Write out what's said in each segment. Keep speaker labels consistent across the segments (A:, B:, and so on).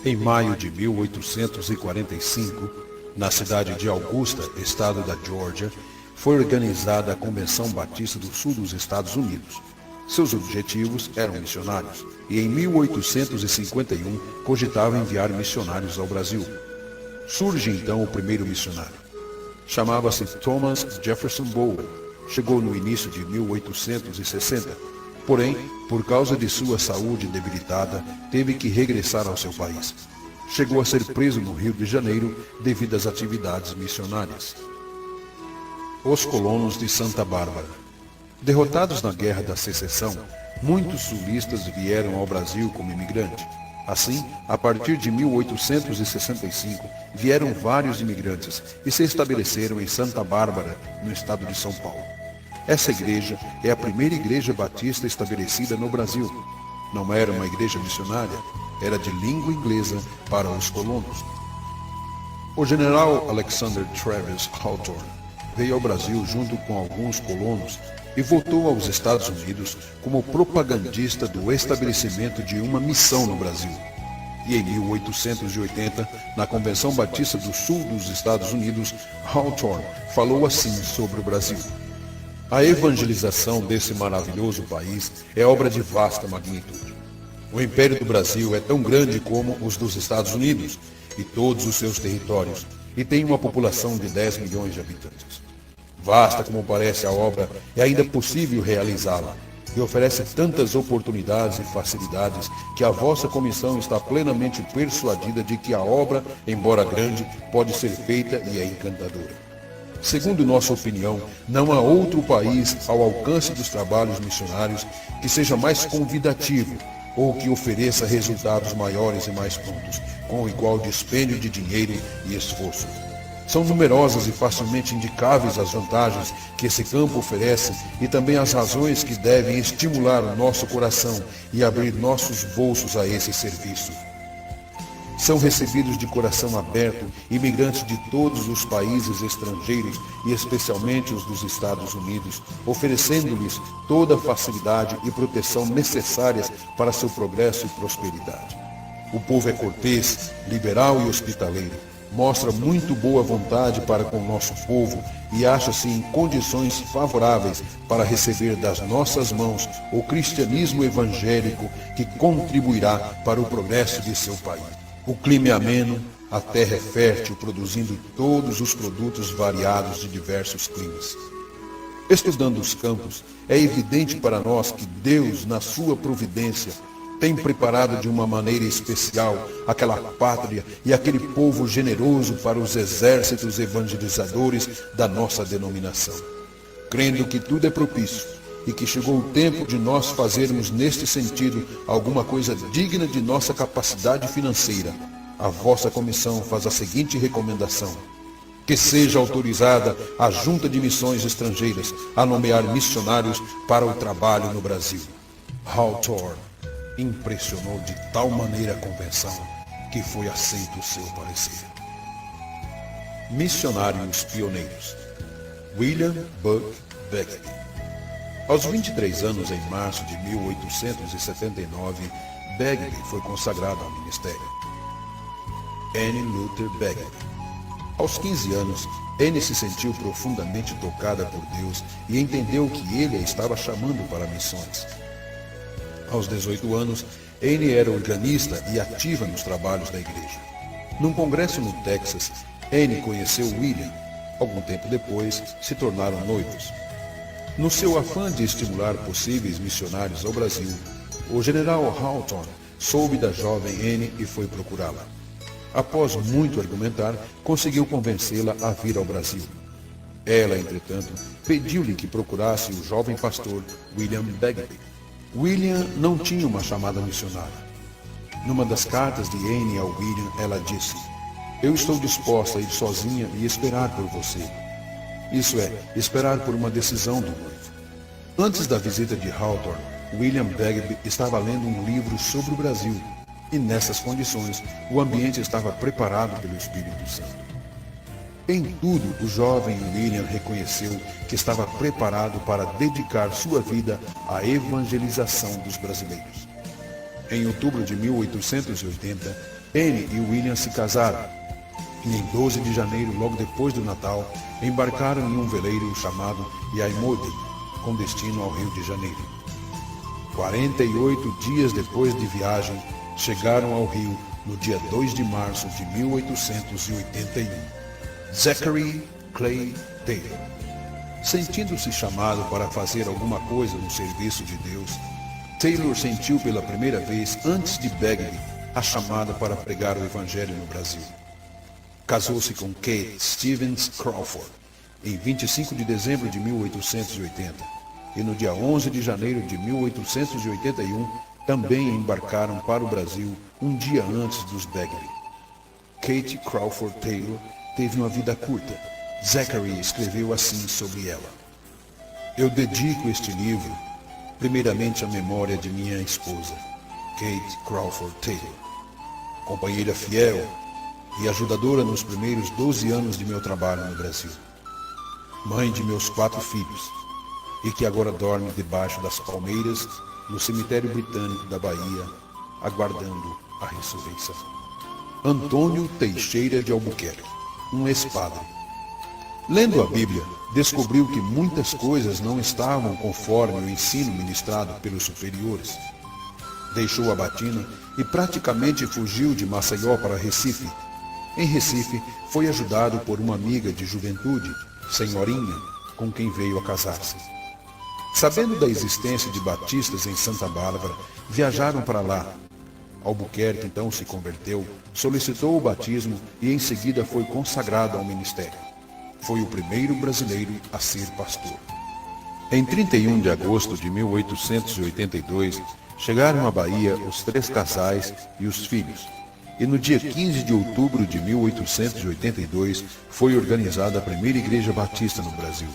A: Em maio de 1845, na cidade de Augusta, estado da Geórgia, foi organizada a Convenção Batista do Sul dos Estados Unidos. Seus objetivos eram missionários, e em 1851 cogitava enviar missionários ao Brasil. Surge então o primeiro missionário. Chamava-se Thomas Jefferson Bowen. Chegou no início de 1860, porém, por causa de sua saúde debilitada, teve que regressar ao seu país. Chegou a ser preso no Rio de Janeiro devido às atividades missionárias. Os colonos de Santa Bárbara. Derrotados na Guerra da Secessão, muitos sulistas vieram ao Brasil como imigrantes. Assim, a partir de 1865, vieram vários imigrantes e se estabeleceram em Santa Bárbara, no estado de São Paulo. Essa igreja é a primeira igreja batista estabelecida no Brasil. Não era uma igreja missionária, era de língua inglesa para os colonos. O general Alexander Travis Hawthorne veio ao Brasil junto com alguns colonos e voltou aos Estados Unidos como propagandista do estabelecimento de uma missão no Brasil. E em 1880, na Convenção Batista do Sul dos Estados Unidos, Hawthorne falou assim sobre o Brasil: a evangelização desse maravilhoso país é obra de vasta magnitude. O Império do Brasil é tão grande como os dos Estados Unidos e todos os seus territórios, e tem uma população de 10 milhões de habitantes. Vasta como parece a obra, é ainda possível realizá-la, e oferece tantas oportunidades e facilidades que a vossa comissão está plenamente persuadida de que a obra, embora grande, pode ser feita e é encantadora. Segundo nossa opinião, não há outro país ao alcance dos trabalhos missionários que seja mais convidativo ou que ofereça resultados maiores e mais prontos, com igual dispêndio de dinheiro e esforço. São numerosas e facilmente indicáveis as vantagens que esse campo oferece e também as razões que devem estimular o nosso coração e abrir nossos bolsos a esse serviço. São recebidos de coração aberto imigrantes de todos os países estrangeiros e especialmente os dos Estados Unidos, oferecendo-lhes toda a facilidade e proteção necessárias para seu progresso e prosperidade. O povo é cortês, liberal e hospitaleiro. Mostra muito boa vontade para com o nosso povo e acha-se em condições favoráveis para receber das nossas mãos o cristianismo evangélico que contribuirá para o progresso de seu país. O clima é ameno, a terra é fértil, produzindo todos os produtos variados de diversos climas. Estudando os campos, é evidente para nós que Deus, na sua providência, tem preparado de uma maneira especial aquela pátria e aquele povo generoso para os exércitos evangelizadores da nossa denominação. Crendo que tudo é propício e que chegou o tempo de nós fazermos neste sentido alguma coisa digna de nossa capacidade financeira, a vossa comissão faz a seguinte recomendação: que seja autorizada a Junta de Missões Estrangeiras a nomear missionários para o trabalho no Brasil. Hawthorne impressionou de tal maneira a convenção que foi aceito o seu parecer. Missionários pioneiros. William Buck Begbie. Aos 23 anos, em março de 1879, Begbie foi consagrado ao ministério. Annie Luther Begbie. Aos 15 anos, Annie se sentiu profundamente tocada por Deus e entendeu que Ele a estava chamando para missões. Aos 18 anos, Annie era organista e ativa nos trabalhos da igreja. Num congresso no Texas, Annie conheceu William. Algum tempo depois, se tornaram noivos. No seu afã de estimular possíveis missionários ao Brasil, o general Hawthorne soube da jovem Annie e foi procurá-la. Após muito argumentar, conseguiu convencê-la a vir ao Brasil. Ela, entretanto, pediu-lhe que procurasse o jovem pastor William Begbie. William não tinha uma chamada missionária. Numa das cartas de Annie ao William, ela disse: eu estou disposta a ir sozinha e esperar por você. Isso é, esperar por uma decisão do noivo. Antes da visita de Hawthorne, William Begbie estava lendo um livro sobre o Brasil, e nessas condições, o ambiente estava preparado pelo Espírito Santo. Em tudo, o jovem William reconheceu que estava preparado para dedicar sua vida à evangelização dos brasileiros. Em outubro de 1880, Anne e William se casaram e em 12 de janeiro, logo depois do Natal, embarcaram em um veleiro chamado Yaimode, com destino ao Rio de Janeiro. 48 dias depois de viagem, chegaram ao Rio no dia 2 de março de 1881. Zachary Clay Taylor. Sentindo-se chamado para fazer alguma coisa no serviço de Deus, Taylor sentiu pela primeira vez, antes de Bagby, a chamada para pregar o Evangelho no Brasil. Casou-se com Kate Stevens Crawford em 25 de dezembro de 1880 e no dia 11 de janeiro de 1881 também embarcaram para o Brasil um dia antes dos Bagby. Kate Crawford Taylor teve uma vida curta. Zachary escreveu assim sobre ela: Eu dedico este livro primeiramente à memória de minha esposa, Kate Crawford Taylor, companheira fiel e ajudadora nos primeiros 12 anos de meu trabalho no Brasil, mãe de meus 4 filhos e que agora dorme debaixo das palmeiras no cemitério britânico da Bahia, aguardando a ressurreição. Antônio Teixeira de Albuquerque, um ex-padre. Lendo a Bíblia, descobriu que muitas coisas não estavam conforme o ensino ministrado pelos superiores. Deixou a batina e praticamente fugiu de Maceió para Recife. Em Recife, foi ajudado por uma amiga de juventude, Senhorinha, com quem veio a casar-se. Sabendo da existência de batistas em Santa Bárbara, viajaram para lá. Albuquerque então se converteu, solicitou o batismo e em seguida foi consagrado ao ministério. Foi o primeiro brasileiro a ser pastor. Em 31 de agosto de 1882, chegaram à Bahia os 3 casais e os filhos. E no dia 15 de outubro de 1882 foi organizada a primeira igreja batista no Brasil.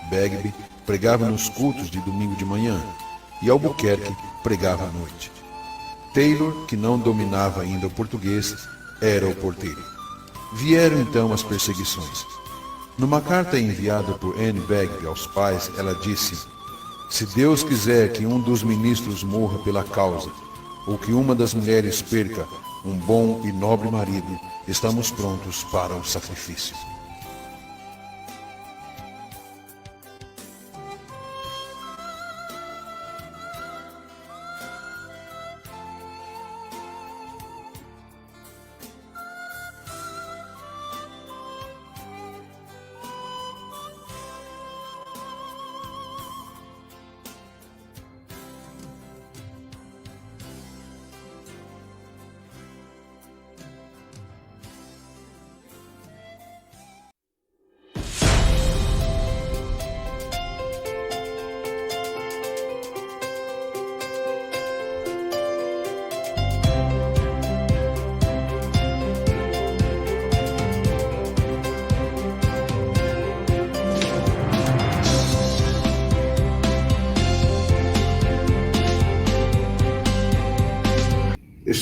A: Bagby pregava nos cultos de domingo de manhã e Albuquerque pregava à noite. Taylor, que não dominava ainda o português, era o porteiro. Vieram então as perseguições. Numa carta enviada por Anne Bagby aos pais, ela disse: Se Deus quiser que um dos ministros morra pela causa, ou que uma das mulheres perca um bom e nobre marido, estamos prontos para o sacrifício.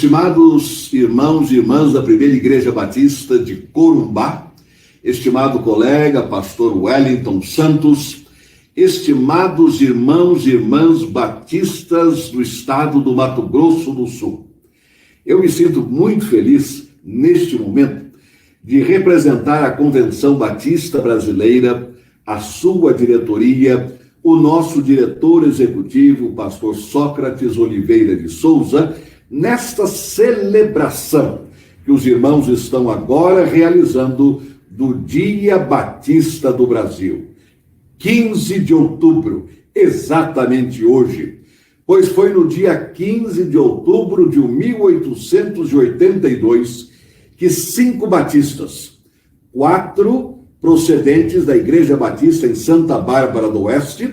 B: Estimados irmãos e irmãs da Primeira Igreja Batista de Corumbá, estimado colega, pastor Wellington Santos, estimados irmãos e irmãs batistas do estado do Mato Grosso do Sul, eu me sinto muito feliz, neste momento, de representar a Convenção Batista Brasileira, a sua diretoria, o nosso diretor executivo, o pastor Sócrates Oliveira de Souza, nesta celebração que os irmãos estão agora realizando do Dia Batista do Brasil. 15 de outubro, exatamente hoje, pois foi no dia 15 de outubro de 1882 que 5 batistas, 4 procedentes da Igreja Batista em Santa Bárbara do Oeste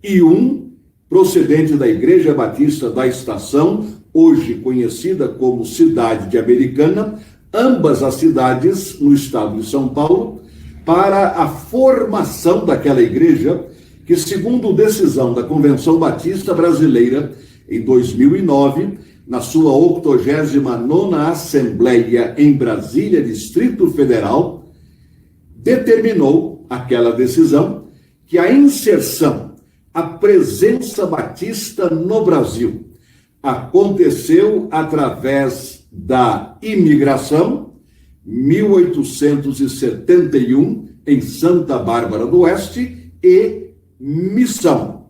B: e 1 procedente da Igreja Batista da Estação, hoje conhecida como Cidade de Americana, ambas as cidades no estado de São Paulo, para a formação daquela igreja que, segundo decisão da Convenção Batista Brasileira, em 2009, na sua 89ª Assembleia em Brasília, Distrito Federal, determinou aquela decisão que a inserção, a presença batista no Brasil, aconteceu através da imigração, 1871, em Santa Bárbara do Oeste, e missão,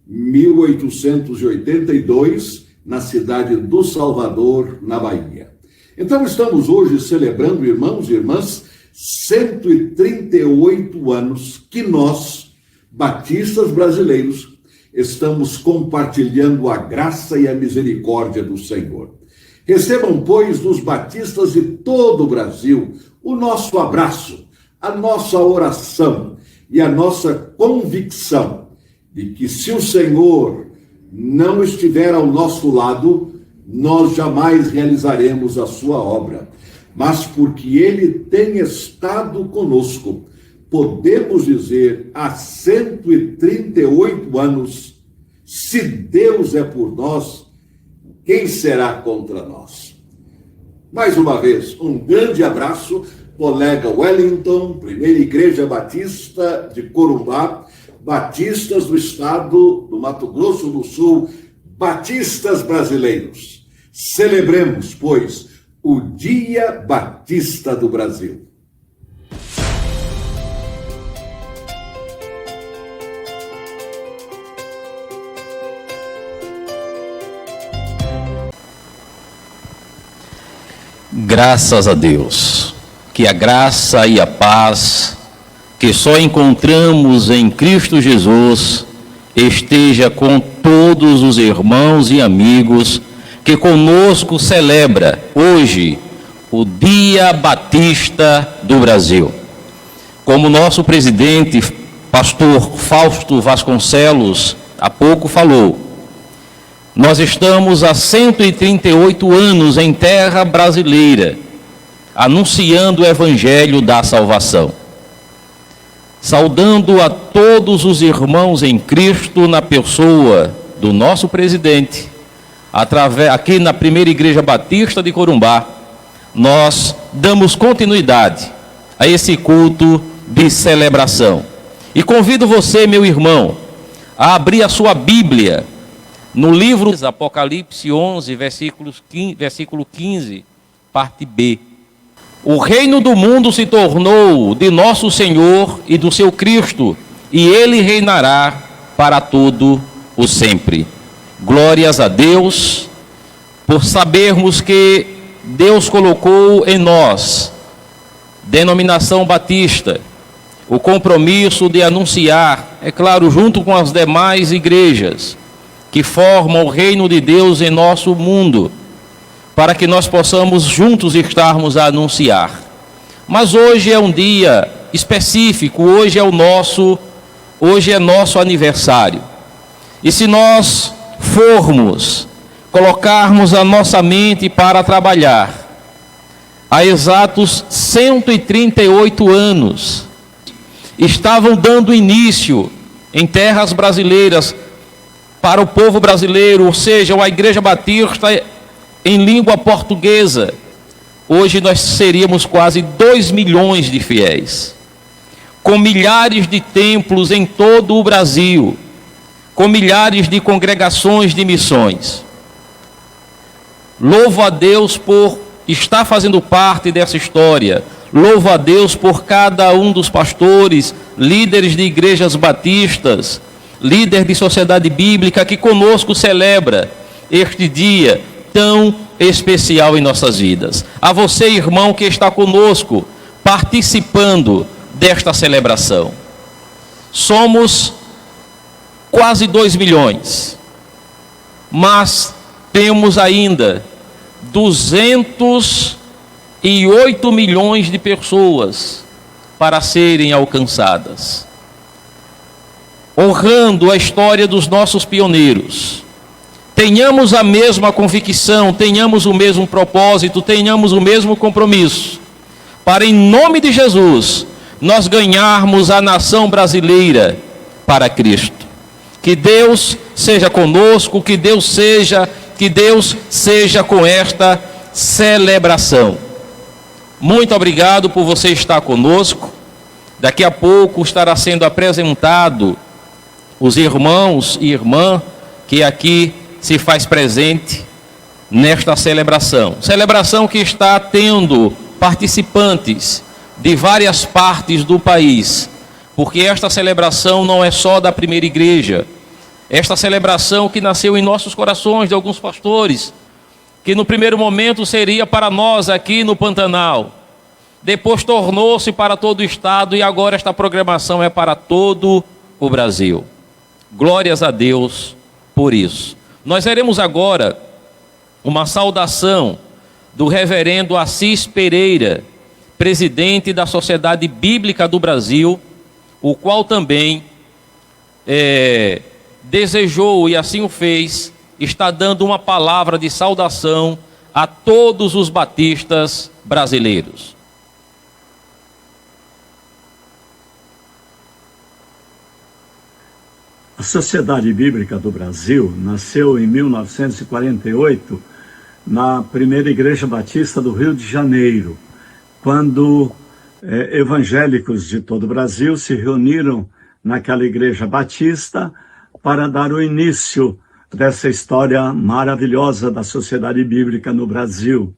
B: 1882, na cidade do Salvador, na Bahia. Então, estamos hoje celebrando, irmãos e irmãs, 138 anos que nós, batistas brasileiros, estamos compartilhando a graça e a misericórdia do Senhor. Recebam, pois, dos batistas de todo o Brasil, o nosso abraço, a nossa oração e a nossa convicção de que se o Senhor não estiver ao nosso lado, nós jamais realizaremos a sua obra. Mas porque Ele tem estado conosco, podemos dizer, há 138 anos, se Deus é por nós, quem será contra nós? Mais uma vez, um grande abraço, colega Wellington, Primeira Igreja Batista de Corumbá, batistas do estado do Mato Grosso do Sul, batistas brasileiros. Celebremos, pois, o Dia Batista do Brasil.
C: Graças a Deus, que a graça e a paz que só encontramos em Cristo Jesus esteja com todos os irmãos e amigos que conosco celebra hoje o Dia Batista do Brasil. Como nosso presidente, pastor Fausto Vasconcelos, há pouco falou, nós estamos há 138 anos em terra brasileira, anunciando o Evangelho da salvação. Saudando a todos os irmãos em Cristo na pessoa do nosso presidente, aqui na Primeira Igreja Batista de Corumbá, nós damos continuidade a esse culto de celebração. E convido você, meu irmão, a abrir a sua Bíblia no livro Apocalipse 11, versículo 15, parte B. O reino do mundo se tornou de nosso Senhor e do seu Cristo, e Ele reinará para todo o sempre. Glórias a Deus, por sabermos que Deus colocou em nós, denominação batista, o compromisso de anunciar, é claro, junto com as demais igrejas, que formam o reino de Deus em nosso mundo, para que nós possamos juntos estarmos a anunciar. Mas hoje é um dia específico, hoje é nosso aniversário. E se nós colocarmos a nossa mente para trabalhar, há exatos 138 anos, estavam dando início em terras brasileiras para o povo brasileiro, ou seja, a Igreja Batista em língua portuguesa. Hoje nós seríamos quase 2 milhões de fiéis, com milhares de templos em todo o Brasil, com milhares de congregações de missões. Louvo a Deus por estar fazendo parte dessa história. Louvo a Deus por cada um dos pastores, líderes de igrejas batistas, líder de sociedade bíblica que conosco celebra este dia tão especial em nossas vidas. A você, irmão, que está conosco, participando desta celebração. Somos quase 2 milhões, mas temos ainda 208 milhões de pessoas para serem alcançadas. Honrando a história dos nossos pioneiros, tenhamos a mesma convicção, tenhamos o mesmo propósito, tenhamos o mesmo compromisso, para em nome de Jesus, nós ganharmos a nação brasileira para Cristo. Que Deus seja conosco, que Deus seja com esta celebração. Muito obrigado por você estar conosco. Daqui a pouco estará sendo apresentado os irmãos e irmã que aqui se faz presente nesta celebração. Celebração que está tendo participantes de várias partes do país, porque esta celebração não é só da primeira igreja. Esta celebração que nasceu em nossos corações de alguns pastores, que no primeiro momento seria para nós aqui no Pantanal, depois tornou-se para todo o estado e agora esta programação é para todo o Brasil. Glórias a Deus por isso. Nós veremos agora uma saudação do reverendo Assis Pereira, presidente da Sociedade Bíblica do Brasil, o qual também desejou, e assim o fez, está dando uma palavra de saudação a todos os batistas brasileiros.
D: A Sociedade Bíblica do Brasil nasceu em 1948 na primeira Igreja Batista do Rio de Janeiro, quando evangélicos de todo o Brasil se reuniram naquela Igreja Batista para dar o início dessa história maravilhosa da Sociedade Bíblica no Brasil.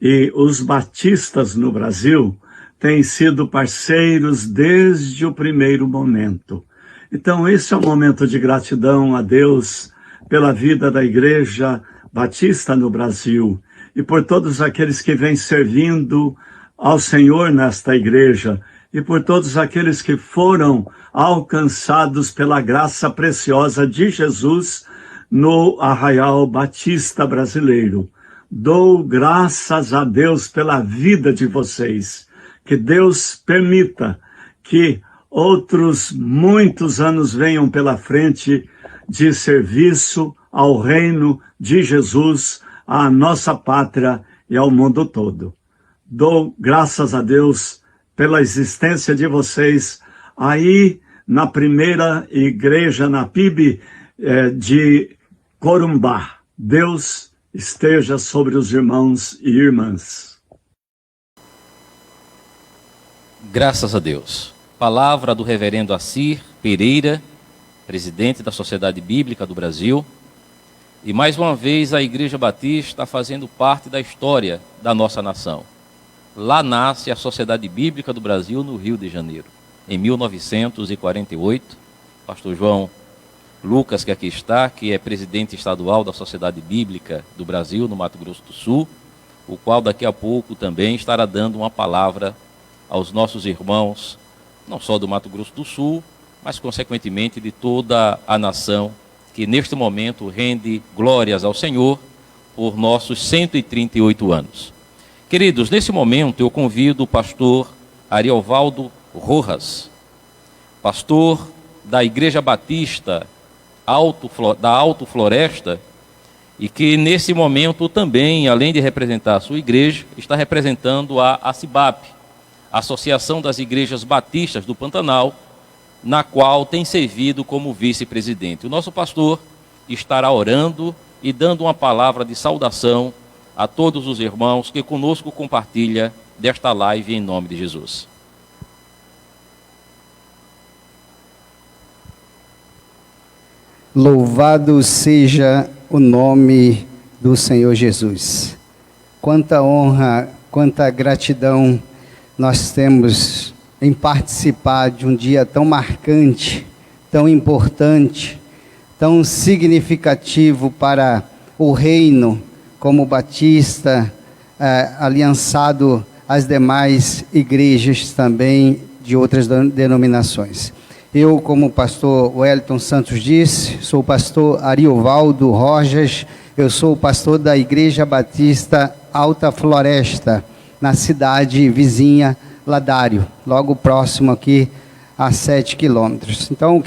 D: E os batistas no Brasil têm sido parceiros desde o primeiro momento. Então, esse é um momento de gratidão a Deus pela vida da Igreja Batista no Brasil e por todos aqueles que vêm servindo ao Senhor nesta igreja e por todos aqueles que foram alcançados pela graça preciosa de Jesus no Arraial Batista brasileiro. Dou graças a Deus pela vida de vocês. Que Deus permita que outros muitos anos venham pela frente de serviço ao reino de Jesus, à nossa pátria e ao mundo todo. Dou graças a Deus pela existência de vocês aí na primeira igreja, na PIB de Corumbá. Deus esteja sobre os irmãos e irmãs.
C: Graças a Deus. Palavra do reverendo Assis Pereira, presidente da Sociedade Bíblica do Brasil. E mais uma vez a Igreja Batista está fazendo parte da história da nossa nação. Lá nasce a Sociedade Bíblica do Brasil no Rio de Janeiro, em 1948. Pastor João Lucas, que aqui está, que é presidente estadual da Sociedade Bíblica do Brasil, no Mato Grosso do Sul, o qual daqui a pouco também estará dando uma palavra aos nossos irmãos, não só do Mato Grosso do Sul, mas consequentemente de toda a nação, que neste momento rende glórias ao Senhor por nossos 138 anos. Queridos, nesse momento eu convido o pastor Ariovaldo Rojas, pastor da Igreja Batista da Alto Floresta, e que nesse momento também, além de representar a sua igreja, está representando a ACIBAP, Associação das Igrejas Batistas do Pantanal, na qual tem servido como vice-presidente. O nosso pastor estará orando e dando uma palavra de saudação a todos os irmãos que conosco compartilham desta live em nome de Jesus.
E: Louvado seja o nome do Senhor Jesus. Quanta honra, quanta gratidão nós temos em participar de um dia tão marcante, tão importante, tão significativo para o reino, como batista, aliançado às demais igrejas também de outras denominações. Eu, como o pastor Wellington Santos disse, sou o pastor Ariovaldo Rojas, eu sou o pastor da Igreja Batista Alta Floresta, na cidade vizinha Ladário, logo próximo aqui a 7 quilômetros. Então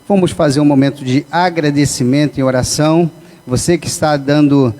E: vamos fazer um momento de agradecimento em oração. Você que está dando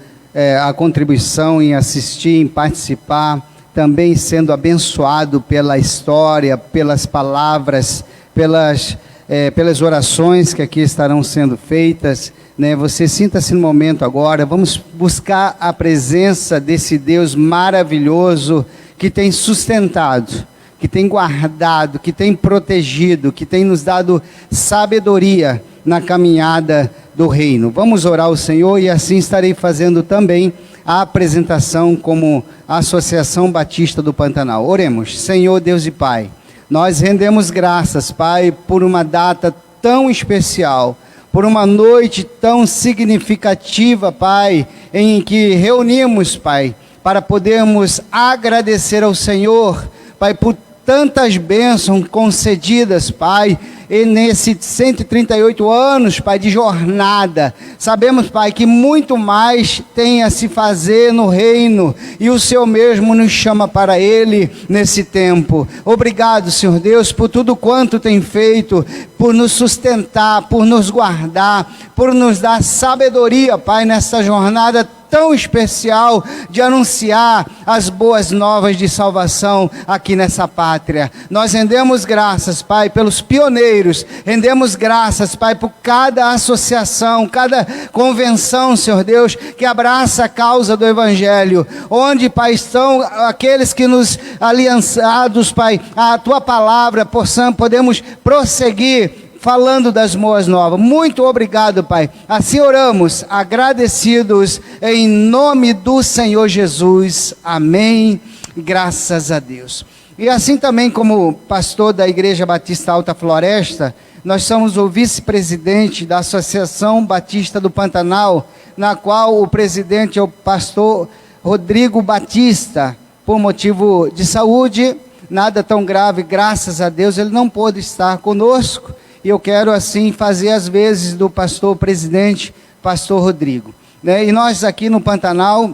E: a contribuição em assistir, em participar, também sendo abençoado pela história, pelas palavras, pelas orações que aqui estarão sendo feitas, né? Você sinta-se no momento agora, vamos buscar a presença desse Deus maravilhoso que tem sustentado, que tem guardado, que tem protegido, que tem nos dado sabedoria na caminhada do reino. Vamos orar ao Senhor e assim estarei fazendo também a apresentação como Associação Batista do Pantanal. Oremos. Senhor Deus e Pai, nós rendemos graças, Pai, por uma data tão especial, por uma noite tão significativa, Pai, em que reunimos, Pai, para podermos agradecer ao Senhor, Pai, por tantas bênçãos concedidas, Pai, e nesses 138 anos, Pai, de jornada. Sabemos, Pai, que muito mais tem a se fazer no reino, e o Senhor mesmo nos chama para Ele nesse tempo. Obrigado, Senhor Deus, por tudo quanto tem feito, por nos sustentar, por nos guardar, por nos dar sabedoria, Pai, nessa jornada tão especial de anunciar as boas novas de salvação aqui nessa pátria. Nós rendemos graças, Pai, pelos pioneiros, rendemos graças, Pai, por cada associação, cada convenção, Senhor Deus, que abraça a causa do Evangelho, onde, Pai, estão aqueles que nos aliançados, Pai, a Tua palavra, podemos prosseguir falando das boas novas. Muito obrigado, Pai. Assim oramos, agradecidos, em nome do Senhor Jesus. Amém. Graças a Deus. E assim também, como pastor da Igreja Batista Alta Floresta, nós somos o vice-presidente da Associação Batista do Pantanal, na qual o presidente é o pastor Rodrigo Batista. Por motivo de saúde, nada tão grave, graças a Deus, ele não pôde estar conosco. E eu quero assim fazer as vezes do pastor presidente, pastor Rodrigo. E nós aqui no Pantanal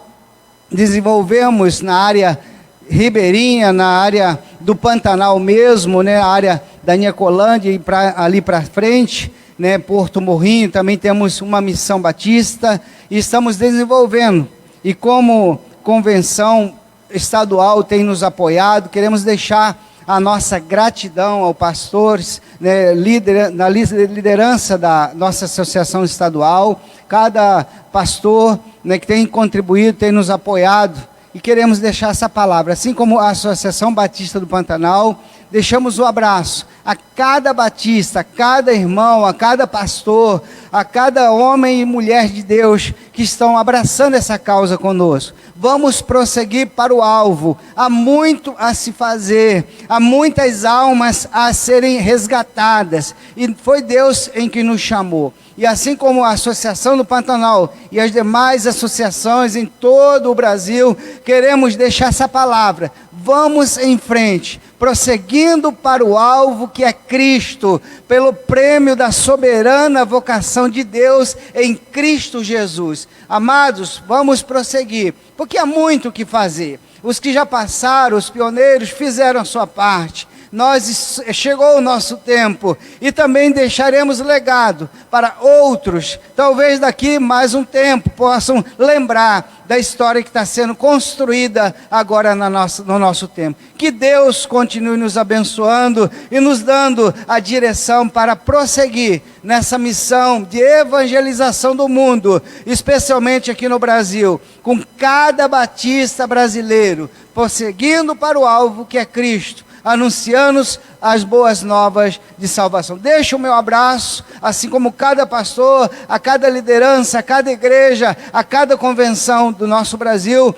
E: desenvolvemos na área ribeirinha, na área do Pantanal mesmo, a área da Niacolândia e ali para frente, Porto Morrinho, também temos uma missão batista e estamos desenvolvendo. E como convenção estadual tem nos apoiado, queremos deixar a nossa gratidão aos pastores, na liderança da nossa associação estadual, cada pastor que tem contribuído, tem nos apoiado, e queremos deixar essa palavra, assim como a Associação Batista do Pantanal, deixamos o abraço a cada batista, a cada irmão, a cada pastor, a cada homem e mulher de Deus que estão abraçando essa causa conosco. Vamos prosseguir para o alvo. Há muito a se fazer, há muitas almas a serem resgatadas, e foi Deus em que nos chamou. E assim como a Associação do Pantanal e as demais associações em todo o Brasil, queremos deixar essa palavra. Vamos em frente, prosseguindo para o alvo que é Cristo, pelo prêmio da soberana vocação de Deus em Cristo Jesus. Amados, vamos prosseguir, porque há muito o que fazer. Os que já passaram, os pioneiros, fizeram a sua parte. Chegou o nosso tempo e também deixaremos legado para outros, talvez daqui mais um tempo possam lembrar da história que está sendo construída agora no nosso tempo. Que Deus continue nos abençoando e nos dando a direção para prosseguir nessa missão de evangelização do mundo, especialmente aqui no Brasil, com cada batista brasileiro, prosseguindo para o alvo que é Cristo, anunciando as boas novas de salvação. Deixo o meu abraço, assim como cada pastor, a cada liderança, a cada igreja, a cada convenção do nosso Brasil,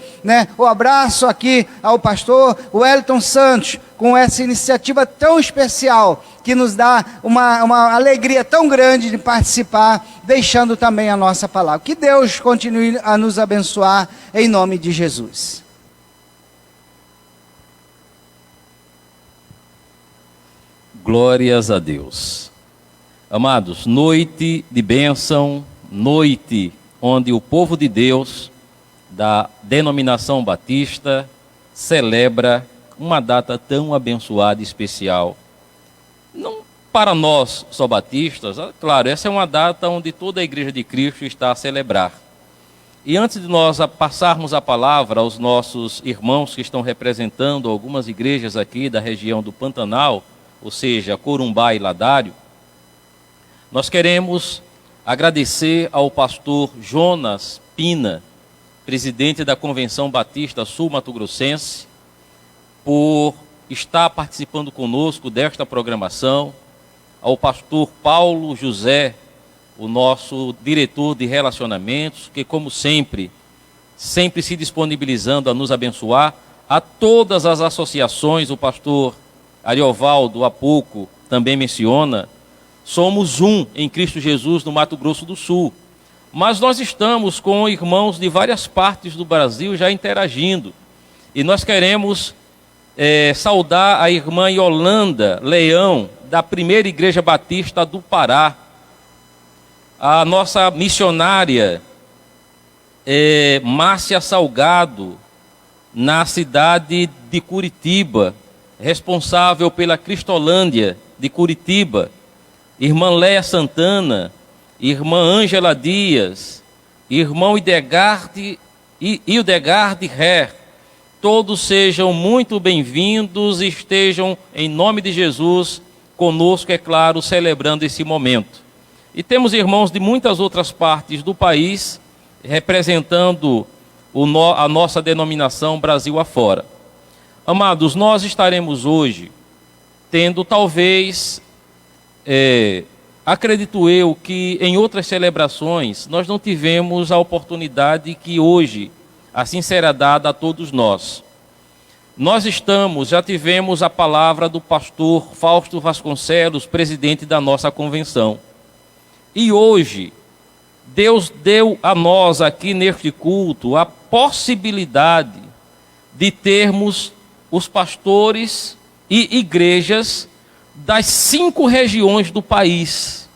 E: o abraço aqui ao pastor Wellington Santos, com essa iniciativa tão especial, que nos dá uma alegria tão grande de participar, deixando também a nossa palavra. Que Deus continue a nos abençoar, em nome de Jesus.
C: Glórias a Deus. Amados, noite de bênção, noite onde o povo de Deus, da denominação batista, celebra uma data tão abençoada e especial. Não para nós só batistas, claro, essa é uma data onde toda a Igreja de Cristo está a celebrar. E antes de nós passarmos a palavra aos nossos irmãos que estão representando algumas igrejas aqui da região do Pantanal, ou seja, Corumbá e Ladário, nós queremos agradecer ao pastor Jonas Pina, presidente da Convenção Batista Sul Mato Grossense, por estar participando conosco desta programação, ao pastor Paulo José, o nosso diretor de relacionamentos, que como sempre se disponibilizando a nos abençoar, a todas as associações, o pastor Ariovaldo há pouco também menciona, somos um em Cristo Jesus no Mato Grosso do Sul. Mas nós estamos com irmãos de várias partes do Brasil já interagindo. E nós queremos saudar a irmã Yolanda Leão, da Primeira Igreja Batista do Pará, a nossa missionária Márcia Salgado, na cidade de Curitiba, responsável pela Cristolândia de Curitiba, irmã Léa Santana, irmã Ângela Dias, irmão Hildegard Herr, todos sejam muito bem-vindos e estejam, em nome de Jesus, conosco, é claro, celebrando esse momento. E temos irmãos de muitas outras partes do país, representando a nossa denominação Brasil afora. Amados, nós estaremos hoje tendo talvez, acredito eu, que em outras celebrações nós não tivemos a oportunidade que hoje assim será dada a todos nós. Nós já tivemos a palavra do pastor Fausto Vasconcelos, presidente da nossa convenção. E hoje, Deus deu a nós aqui neste culto a possibilidade de termos os pastores e igrejas das 5 regiões do país.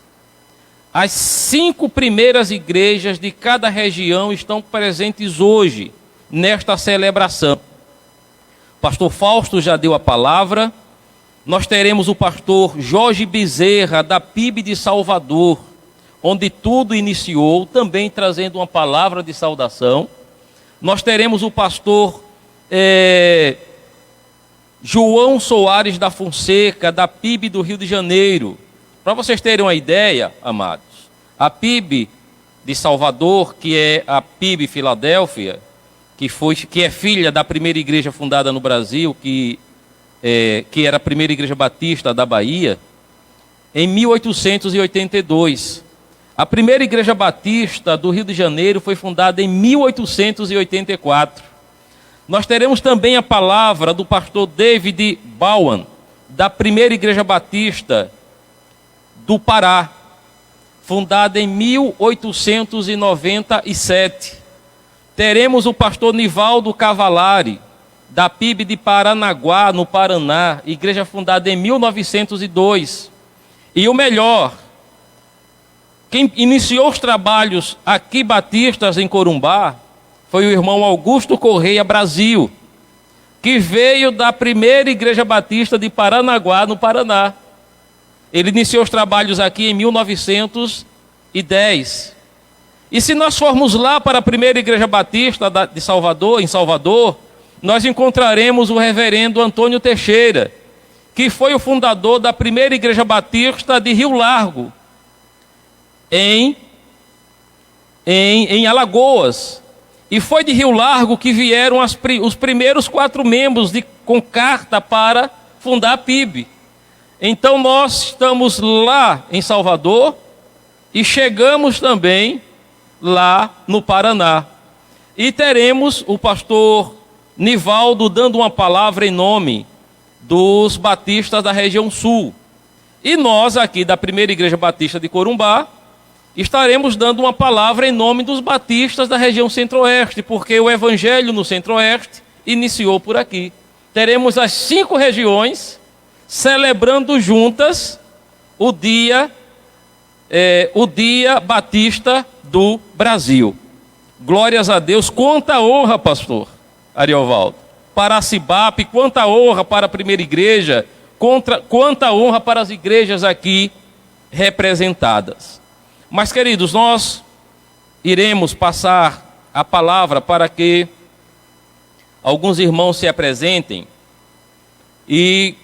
C: As 5 primeiras igrejas de cada região estão presentes hoje nesta celebração. O pastor Fausto já deu a palavra. Nós teremos o pastor Jorge Bezerra, da PIB de Salvador, onde tudo iniciou, também trazendo uma palavra de saudação. Nós teremos o pastor João Soares da Fonseca, da PIB do Rio de Janeiro. Para vocês terem uma ideia, amados, a PIB de Salvador, que é a PIB Filadélfia, que é filha da primeira igreja fundada no Brasil, que era a primeira igreja batista da Bahia, em 1882. A primeira igreja batista do Rio de Janeiro foi fundada em 1884. Nós teremos também a palavra do pastor David Bowen, da primeira igreja batista do Pará, fundada em 1897. Teremos o pastor Nivaldo Cavalari, da PIB de Paranaguá, no Paraná, igreja fundada em 1902. E o melhor, quem iniciou os trabalhos aqui batistas em Corumbá foi o irmão Augusto Correia Brasil, que veio da primeira igreja batista de Paranaguá, no Paraná. Ele iniciou os trabalhos aqui em 1910. E se nós formos lá para a primeira igreja batista de Salvador, em Salvador, nós encontraremos o reverendo Antônio Teixeira, que foi o fundador da primeira igreja batista de Rio Largo, em Alagoas. E foi de Rio Largo que vieram os primeiros 4 membros com carta para fundar a PIB. Então nós estamos lá em Salvador e chegamos também lá no Paraná. E teremos o pastor Nivaldo dando uma palavra em nome dos batistas da região sul. E nós aqui da primeira igreja batista de Corumbá estaremos dando uma palavra em nome dos batistas da região centro-oeste, porque o evangelho no centro-oeste iniciou por aqui. Teremos as 5 regiões celebrando juntas o dia batista do Brasil. Glórias a Deus. Quanta honra, pastor Ariovaldo, para a CIBAP, quanta honra para a primeira igreja, quanta honra para as igrejas aqui representadas. Mas, queridos, nós iremos passar a palavra para que alguns irmãos se apresentem e,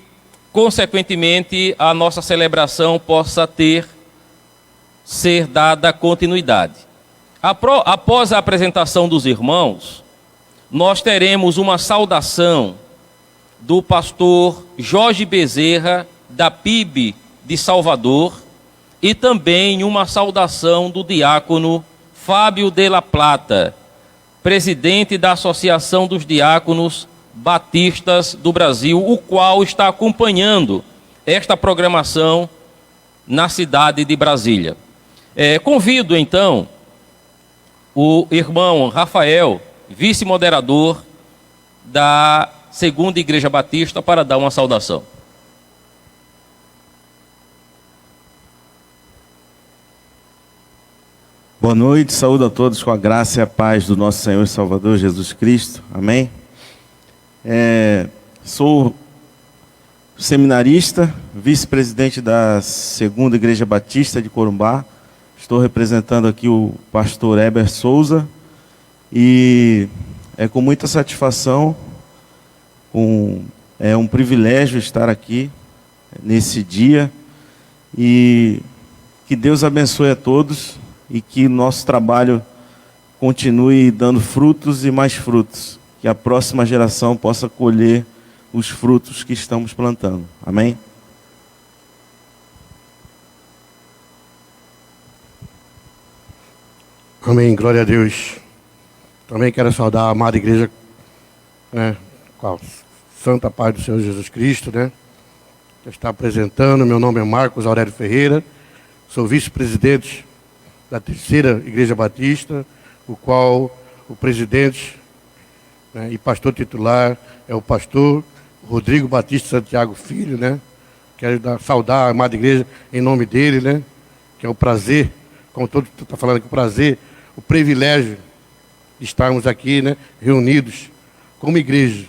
C: consequentemente, a nossa celebração possa ser dada continuidade. Após a apresentação dos irmãos, nós teremos uma saudação do pastor Jorge Bezerra, da PIB de Salvador, e também uma saudação do diácono Fábio de la Plata, presidente da Associação dos Diáconos Batistas do Brasil, o qual está acompanhando esta programação na cidade de Brasília. Convido, então, o irmão Rafael, vice-moderador da Segunda Igreja Batista, para dar uma saudação.
F: Boa noite, saúdo a todos com a graça e a paz do nosso Senhor e Salvador Jesus Cristo. Amém? Sou seminarista, vice-presidente da Segunda Igreja Batista de Corumbá. Estou representando aqui o pastor Heber Souza e é com muita satisfação, é um privilégio estar aqui nesse dia e que Deus abençoe a todos e que nosso trabalho continue dando frutos e mais frutos, que a próxima geração possa colher os frutos que estamos plantando. Amém?
G: Amém, glória a Deus. Também quero saudar a amada igreja, né, com a santa paz do Senhor Jesus Cristo, né, que está apresentando. Meu nome é Marcos Aurélio Ferreira, sou vice-presidente da Terceira Igreja Batista, o qual o presidente, né, e pastor titular é o pastor Rodrigo Batista Santiago Filho, né. Quero saudar a amada igreja em nome dele, né, que é um prazer, como todo mundo está falando aqui, o prazer, o privilégio de estarmos aqui, né, reunidos como igreja,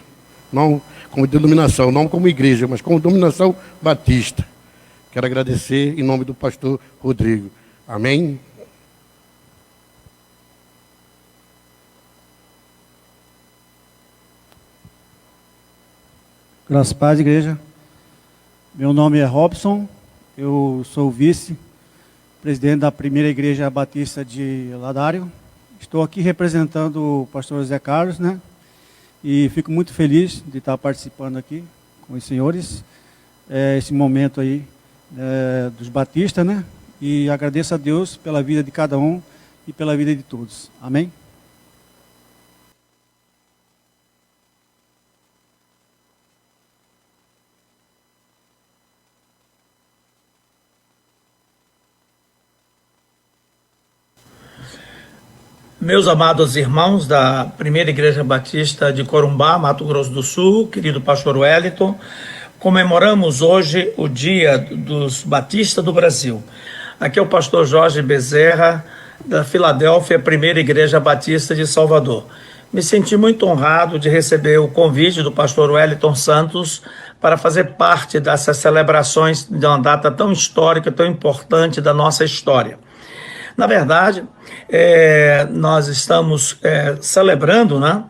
G: não como denominação, não como igreja, mas como denominação batista. Quero agradecer em nome do pastor Rodrigo. Amém?
H: Graças a Deus, igreja. Meu nome é Robson, eu sou vice-presidente da Primeira Igreja Batista de Ladário. Estou aqui representando o pastor Zé Carlos, né? E fico muito feliz de estar participando aqui com os senhores, esse momento aí dos batistas, né? E agradeço a Deus pela vida de cada um e pela vida de todos. Amém?
I: Meus amados irmãos da Primeira Igreja Batista de Corumbá, Mato Grosso do Sul, querido pastor Wellington, comemoramos hoje o Dia dos Batistas do Brasil. Aqui é o pastor Jorge Bezerra, da Filadélfia, Primeira Igreja Batista de Salvador. Me senti muito honrado de receber o convite do pastor Wellington Santos para fazer parte dessas celebrações de uma data tão histórica, tão importante da nossa história. Na verdade, nós estamos celebrando, né,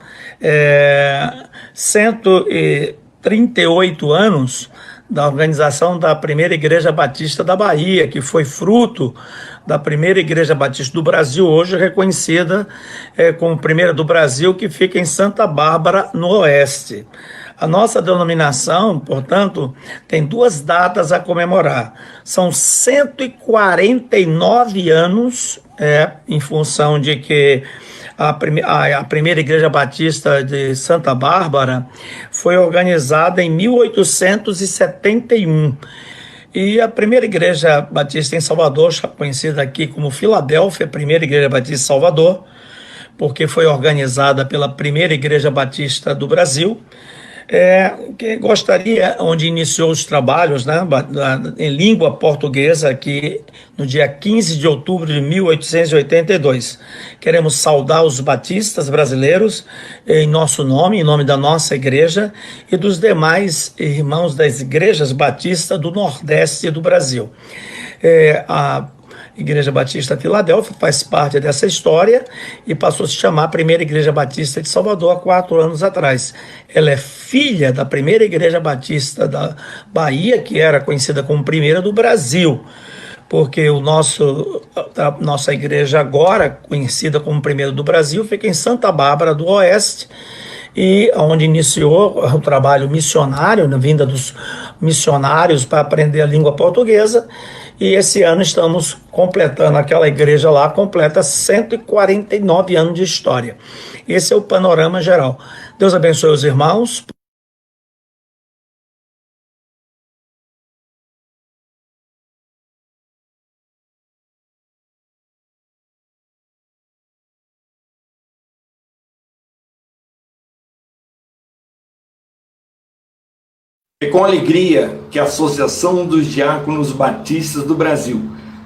I: 138 anos da organização da Primeira Igreja Batista da Bahia, que foi fruto da Primeira Igreja Batista do Brasil, hoje reconhecida como Primeira do Brasil, que fica em Santa Bárbara, no Oeste. A nossa denominação, portanto, tem duas datas a comemorar. São 149 anos, em função de que a Primeira Igreja Batista de Santa Bárbara foi organizada em 1871. E a Primeira Igreja Batista em Salvador, conhecida aqui como Filadélfia, Primeira Igreja Batista de Salvador, porque foi organizada pela Primeira Igreja Batista do Brasil, que gostaria, onde iniciou os trabalhos, né, em língua portuguesa, aqui no dia 15 de outubro de 1882. Queremos saudar os batistas brasileiros em nosso nome, em nome da nossa igreja e dos demais irmãos das igrejas batistas do Nordeste do Brasil. A Igreja Batista Filadélfia faz parte dessa história e passou a se chamar Primeira Igreja Batista de Salvador há 4 anos atrás. Ela é filha da Primeira Igreja Batista da Bahia, que era conhecida como Primeira do Brasil, porque a nossa igreja agora, conhecida como Primeira do Brasil, fica em Santa Bárbara do Oeste, e onde iniciou o trabalho missionário, na vinda dos missionários para aprender a língua portuguesa, E esse ano estamos completando, aquela igreja lá completa 149 anos de história. Esse é o panorama geral. Deus abençoe os irmãos.
J: É com alegria que a Associação dos Diáconos Batistas do Brasil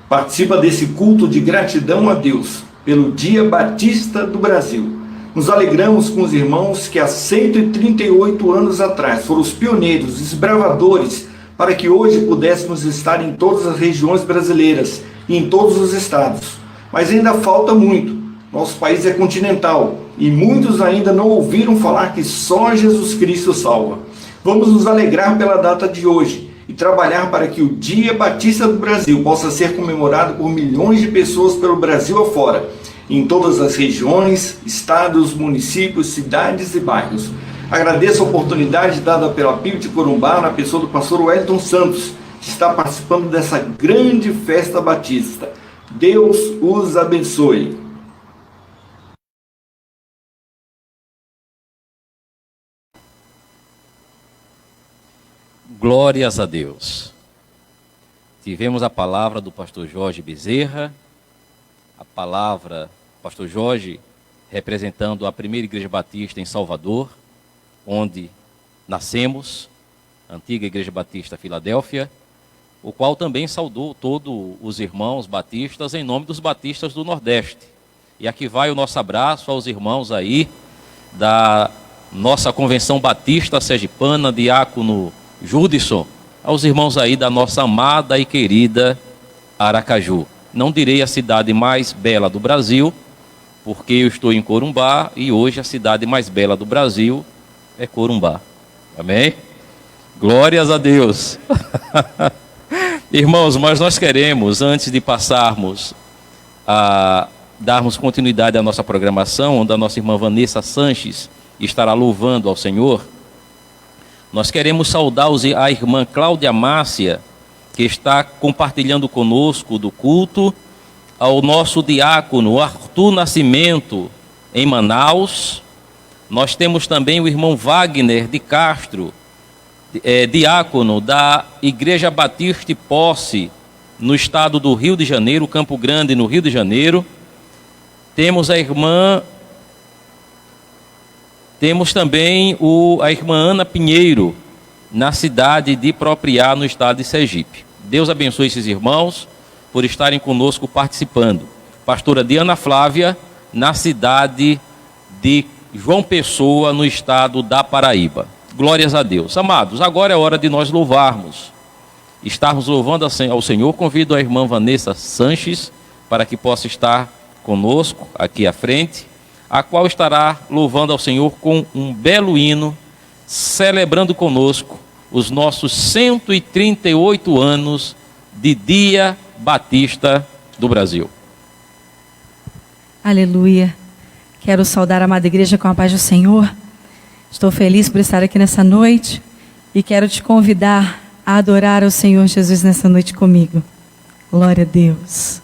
J: participa desse culto de gratidão a Deus pelo Dia Batista do Brasil. Nos alegramos com os irmãos que há 138 anos atrás foram os pioneiros, desbravadores, para que hoje pudéssemos estar em todas as regiões brasileiras e em todos os estados. Mas ainda falta muito. Nosso país é continental e muitos ainda não ouviram falar que só Jesus Cristo salva. Vamos nos alegrar pela data de hoje e trabalhar para que o Dia Batista do Brasil possa ser comemorado por milhões de pessoas pelo Brasil afora, em todas as regiões, estados, municípios, cidades e bairros. Agradeço a oportunidade dada pela PIB de Corumbá, na pessoa do pastor Wellington Santos, que está participando dessa grande festa batista. Deus os abençoe.
C: Glórias a Deus. Tivemos a palavra do pastor Jorge Bezerra, a palavra do pastor Jorge representando a primeira igreja batista em Salvador, onde nascemos, a antiga igreja batista Filadélfia, o qual também saudou todos os irmãos batistas em nome dos batistas do Nordeste. E aqui vai o nosso abraço aos irmãos aí da nossa Convenção Batista Sergipana, diácono Judson, aos irmãos aí da nossa amada e querida Aracaju. Não direi a cidade mais bela do Brasil, porque eu estou em Corumbá e hoje a cidade mais bela do Brasil é Corumbá. Amém? Glórias a Deus. Irmãos, mas nós queremos, antes de passarmos a darmos continuidade à nossa programação, onde a nossa irmã Vanessa Sanches estará louvando ao Senhor, nós queremos saudar a irmã Cláudia Márcia, que está compartilhando conosco do culto, ao nosso diácono Arthur Nascimento, em Manaus. Nós temos também o irmão Wagner de Castro, diácono da Igreja Batista Posse, no estado do Rio de Janeiro, Campo Grande, no Rio de Janeiro. Temos também a irmã Ana Pinheiro, na cidade de Propriá, no estado de Sergipe. Deus abençoe esses irmãos por estarem conosco participando. Pastora Diana Flávia, na cidade de João Pessoa, no estado da Paraíba. Glórias a Deus. Amados, agora é hora de nós louvarmos. Estarmos louvando ao Senhor. Convido a irmã Vanessa Sanches para que possa estar conosco aqui à frente, a qual estará louvando ao Senhor com um belo hino, celebrando conosco os nossos 138 anos de Dia Batista do Brasil.
K: Aleluia. Quero saudar a amada igreja com a paz do Senhor. Estou feliz por estar aqui nessa noite e quero te convidar a adorar ao Senhor Jesus nessa noite comigo. Glória a Deus.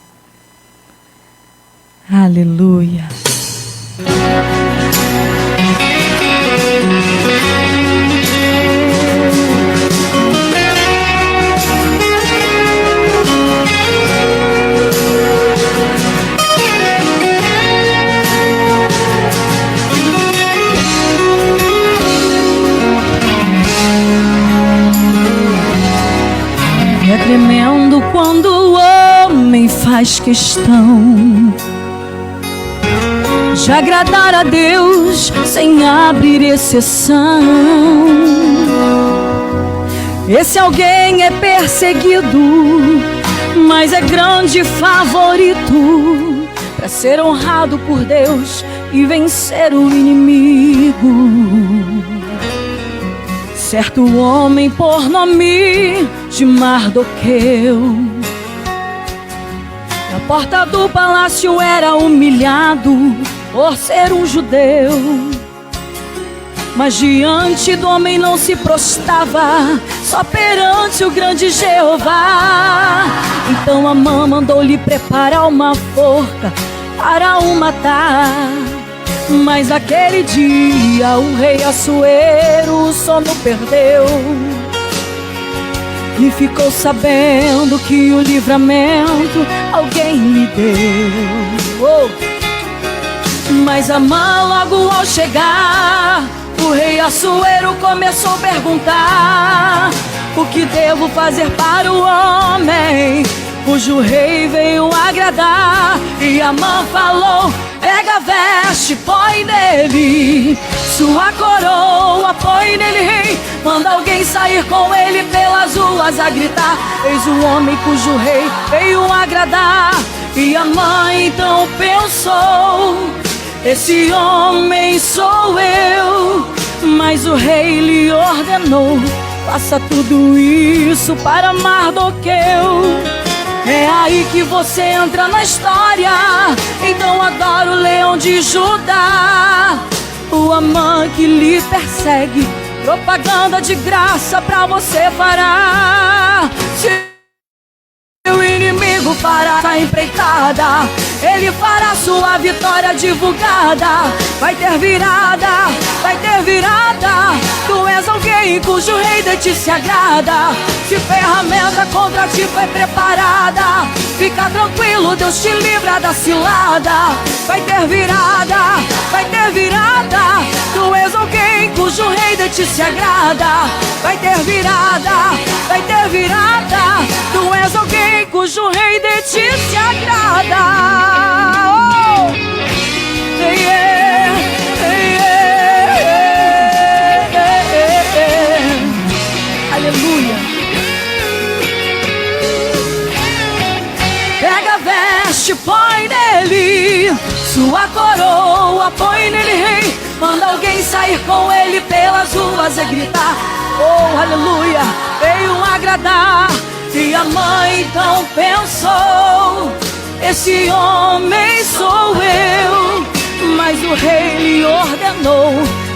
K: Aleluia. É tremendo quando o homem faz questão de agradar a Deus sem abrir exceção. Esse alguém é perseguido, mas é grande favorito para ser honrado por Deus e vencer o inimigo. Certo homem por nome de Mardoqueu, na porta do palácio era humilhado por ser um judeu. mas diante do homem não se prostrava, só perante o grande Jeová. Então Amã mandou-lhe preparar uma forca para o matar. Mas naquele dia o rei Assuero o sono perdeu e ficou sabendo que o livramento alguém lhe deu. Mas Amã logo ao chegar, o rei Assuero começou a perguntar: o que devo fazer para o homem cujo rei veio agradar? E Amã falou: pega a veste, põe nele sua coroa, põe nele rei. Manda alguém sair com ele pelas ruas a gritar: eis o homem cujo rei veio agradar. E Amã então pensou: esse homem sou eu. Mas o rei lhe ordenou: faça tudo isso para Mardoqueu. É aí que você entra na história. Então adora o leão de Judá. O Amã que lhe persegue, propaganda de graça pra você fará. Se o inimigo fará a empreitada, ele fará sua vitória divulgada. Vai ter virada, vai ter virada. Tu és alguém cujo rei de ti se agrada. Se ferramenta contra ti foi preparada, fica tranquilo, Deus te livra da cilada. Vai ter virada, vai ter virada. Tu és alguém cujo rei de ti se agrada. Vai ter virada, vai ter virada. Tu és alguém cujo rei de ti se agrada. Oh! Yeah, yeah, yeah. Aleluia. Pega a veste, põe nele sua coroa, põe nele rei. Manda alguém sair com ele pelas ruas e gritar: oh, aleluia, veio agradar. E a mãe então pensou: esse homem sou eu. Mas o rei lhe ordenou: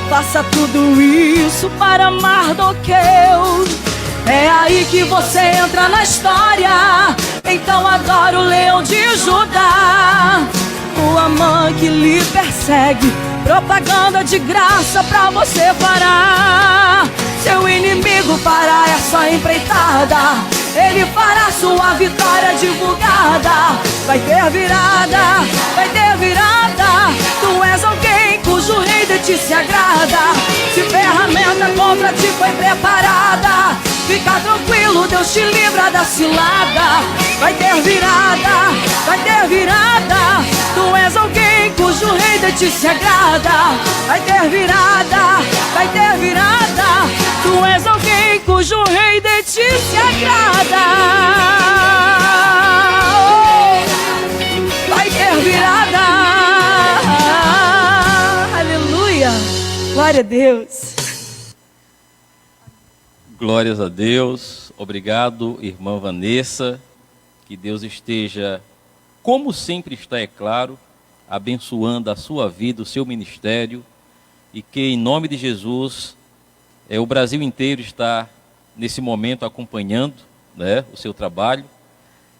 K: faça tudo isso para Mardoqueu. É aí que você entra na história. Então adora o leão de Judá. O Amã que lhe persegue, propaganda de graça pra você fará. Seu inimigo fará essa empreitada, ele fará sua vitória divulgada. Vai ter virada, vai ter virada. Tu és alguém cujo rei de ti se agrada. Se ferramenta contra ti foi preparada, fica tranquilo, Deus te livra da cilada. Vai ter virada, vai ter virada. Tu és alguém cujo rei de ti se agrada. Vai ter virada, vai ter virada. Tu és alguém cujo rei de ti se agrada. Oh, vai ter virada. Aleluia. Glória a Deus.
C: Glórias a Deus. Obrigado, irmã Vanessa. Que Deus esteja, como sempre está, é claro, abençoando a sua vida, o seu ministério, e que em nome de Jesus, o Brasil inteiro está nesse momento acompanhando, né, o seu trabalho,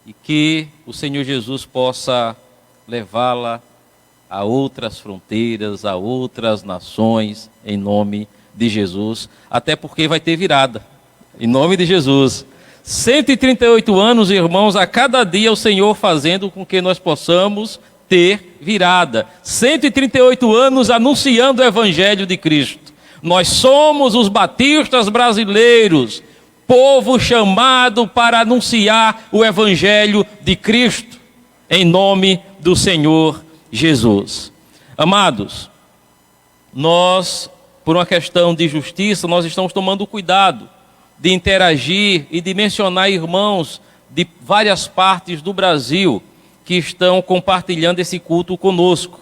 C: e que o Senhor Jesus possa levá-la a outras fronteiras, a outras nações, em nome de Jesus, até porque vai ter virada, em nome de Jesus. 138 anos, irmãos, a cada dia o Senhor fazendo com que nós possamos ter virada. 138 anos anunciando o Evangelho de Cristo. Nós somos os batistas brasileiros, povo chamado para anunciar o Evangelho de Cristo, em nome do Senhor Jesus. Amados, nós, por uma questão de justiça, nós estamos tomando cuidado de interagir e de mencionar irmãos de várias partes do Brasil que estão compartilhando esse culto conosco.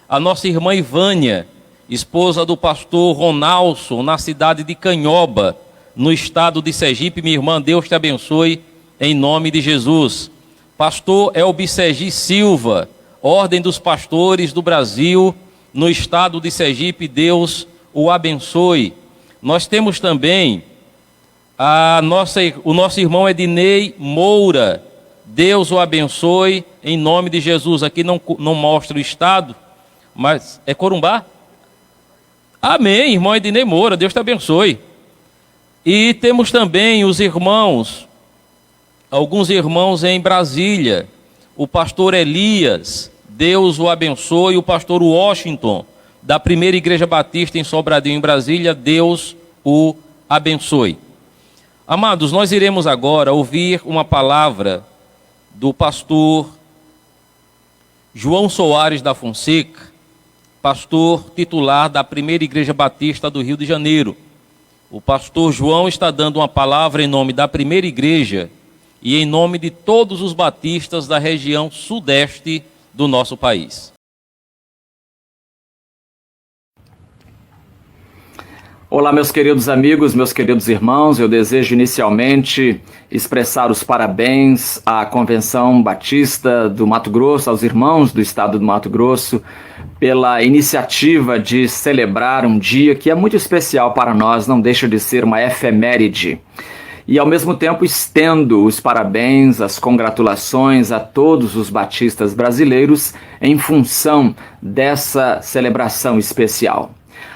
C: A nossa irmã Ivânia, esposa do pastor Ronalson, na cidade de Canhoba, no estado de Sergipe. Minha irmã, Deus te abençoe, em nome de Jesus. Pastor Elbicegi Silva, Ordem dos Pastores do Brasil, no estado de Sergipe. Deus o abençoe. Nós temos também o nosso irmão Ednei Moura. Deus o abençoe em nome de Jesus. Aqui não mostra o estado, mas é Corumbá? Amém, irmão Ednei Moura, Deus te abençoe. E temos também os irmãos, alguns irmãos em Brasília, o pastor Elias, Deus o abençoe, o pastor Washington, da Primeira Igreja Batista em Sobradinho, em Brasília, Deus o abençoe. Amados, nós iremos agora ouvir uma palavra do pastor João Soares da Fonseca, pastor titular da Primeira Igreja Batista do Rio de Janeiro. O pastor João está dando uma palavra em nome da Primeira Igreja e em nome de todos os batistas da região sudeste do nosso país.
L: Olá, meus queridos amigos, meus queridos irmãos, eu desejo inicialmente expressar os parabéns à Convenção Batista do Mato Grosso, aos irmãos do estado do Mato Grosso, pela iniciativa de celebrar um dia que é muito especial para nós, não deixa de ser uma efeméride. E ao mesmo tempo estendo os parabéns, as congratulações a todos os batistas brasileiros em função dessa celebração especial.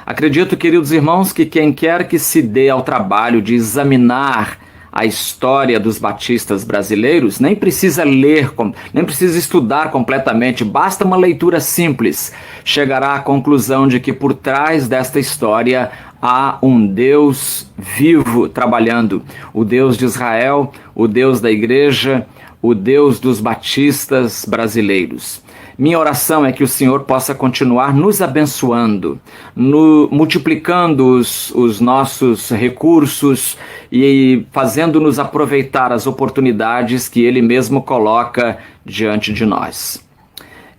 L: Acredito, queridos irmãos, que quem quer que se dê ao trabalho de examinar a história dos batistas brasileiros, nem precisa ler, nem precisa estudar completamente, basta uma leitura simples, chegará à conclusão de que por trás desta história há um Deus vivo trabalhando, o Deus de Israel, o Deus da igreja, o Deus dos batistas brasileiros. Minha oração é que o Senhor possa continuar nos abençoando, multiplicando os nossos recursos e fazendo-nos aproveitar as oportunidades que Ele mesmo coloca diante de nós.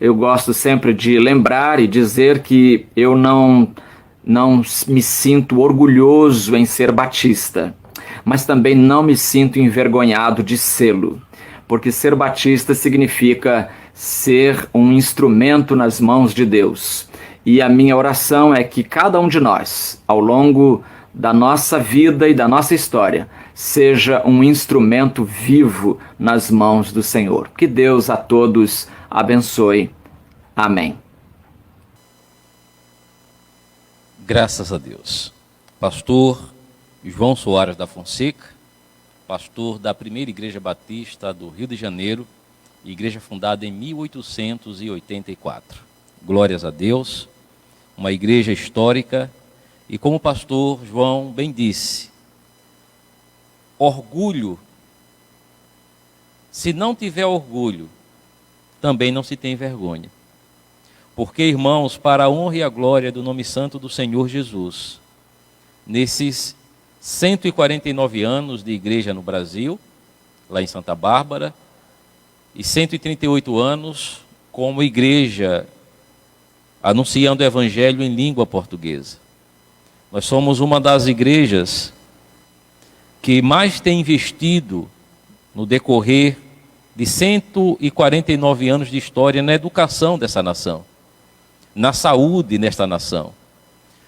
L: Eu gosto sempre de lembrar e dizer que eu não me sinto orgulhoso em ser batista, mas também não me sinto envergonhado de sê-lo, porque ser batista significa ser um instrumento nas mãos de Deus. E a minha oração é que cada um de nós, ao longo da nossa vida e da nossa história, seja um instrumento vivo nas mãos do Senhor. Que Deus a todos abençoe. Amém.
C: Graças a Deus. Pastor João Soares da Fonseca, pastor da Primeira Igreja Batista do Rio de Janeiro, igreja fundada em 1884. Glórias a Deus, uma igreja histórica, e como o pastor João bem disse, orgulho, se não tiver orgulho, também não se tem vergonha. Porque, irmãos, para a honra e a glória do nome santo do Senhor Jesus, nesses 149 anos de igreja no Brasil, lá em Santa Bárbara, e 138 anos como igreja anunciando o evangelho em língua portuguesa. Nós somos uma das igrejas que mais tem investido no decorrer de 149 anos de história na educação dessa nação, na saúde nesta nação.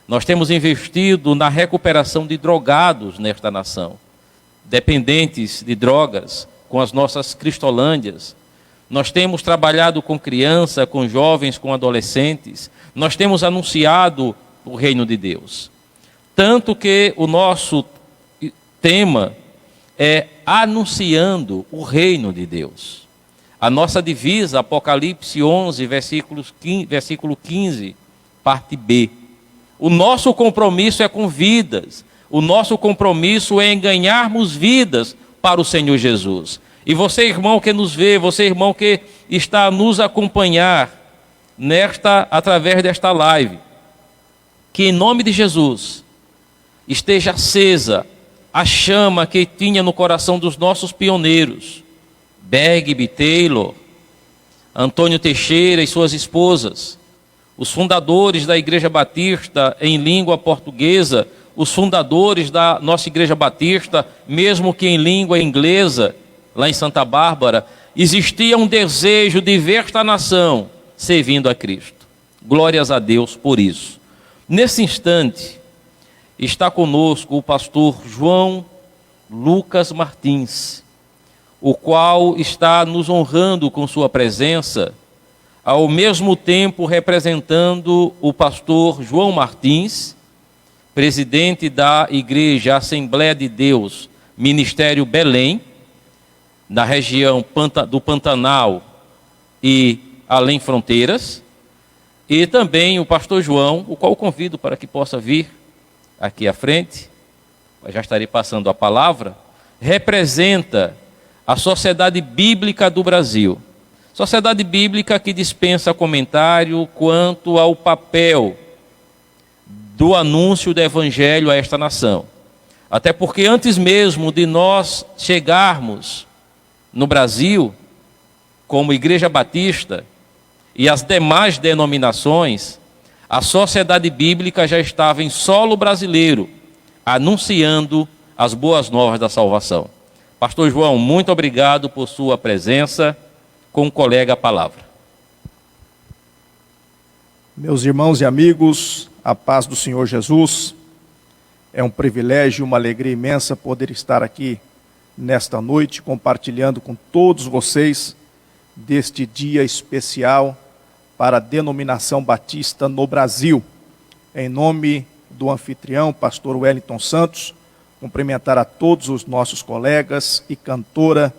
C: Nós temos investido na recuperação de drogados nesta nação, dependentes de drogas, com as nossas cristolândias. Nós temos trabalhado com criança, com jovens, com adolescentes. Nós temos anunciado o reino de Deus. Tanto que o nosso tema é anunciando o reino de Deus. A nossa divisa, Apocalipse 11, versículo 15, parte B. O nosso compromisso é com vidas. O nosso compromisso é em ganharmos vidas para o Senhor Jesus. E você, irmão que nos vê, você, irmão que está a nos acompanhar através desta live, que em nome de Jesus esteja acesa a chama que tinha no coração dos nossos pioneiros, Bergby Taylor, Antônio Teixeira e suas esposas, os fundadores da Igreja Batista em língua portuguesa, os fundadores da nossa Igreja Batista, mesmo que em língua inglesa, lá em Santa Bárbara, existia um desejo de ver esta nação servindo a Cristo. Glórias a Deus por isso. Nesse instante, está conosco o pastor João Lucas Martins, o qual está nos honrando com sua presença, ao mesmo tempo representando o pastor João Martins, presidente da Igreja Assembleia de Deus, Ministério Belém, na região do Pantanal e além fronteiras, e também o pastor João, o qual convido para que possa vir aqui à frente, eu já estarei passando a palavra, representa a Sociedade Bíblica do Brasil. Sociedade Bíblica que dispensa comentário quanto ao papel do anúncio do Evangelho a esta nação. Até porque antes mesmo de nós chegarmos no Brasil, como Igreja Batista e as demais denominações, a Sociedade Bíblica já estava em solo brasileiro, anunciando as boas novas da salvação. Pastor João, muito obrigado por sua presença. Com o colega a palavra.
M: Meus irmãos e amigos, a paz do Senhor Jesus. É um privilégio, uma alegria imensa poder estar aqui nesta noite compartilhando com todos vocês deste dia especial para a denominação batista no Brasil. Em nome do anfitrião, pastor Wellington Santos, cumprimentar a todos os nossos colegas e cantora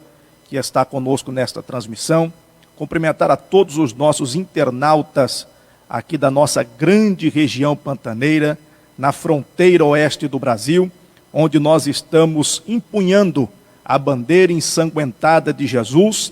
M: que está conosco nesta transmissão, cumprimentar a todos os nossos internautas aqui da nossa grande região pantaneira, na fronteira oeste do Brasil, onde nós estamos empunhando a bandeira ensanguentada de Jesus,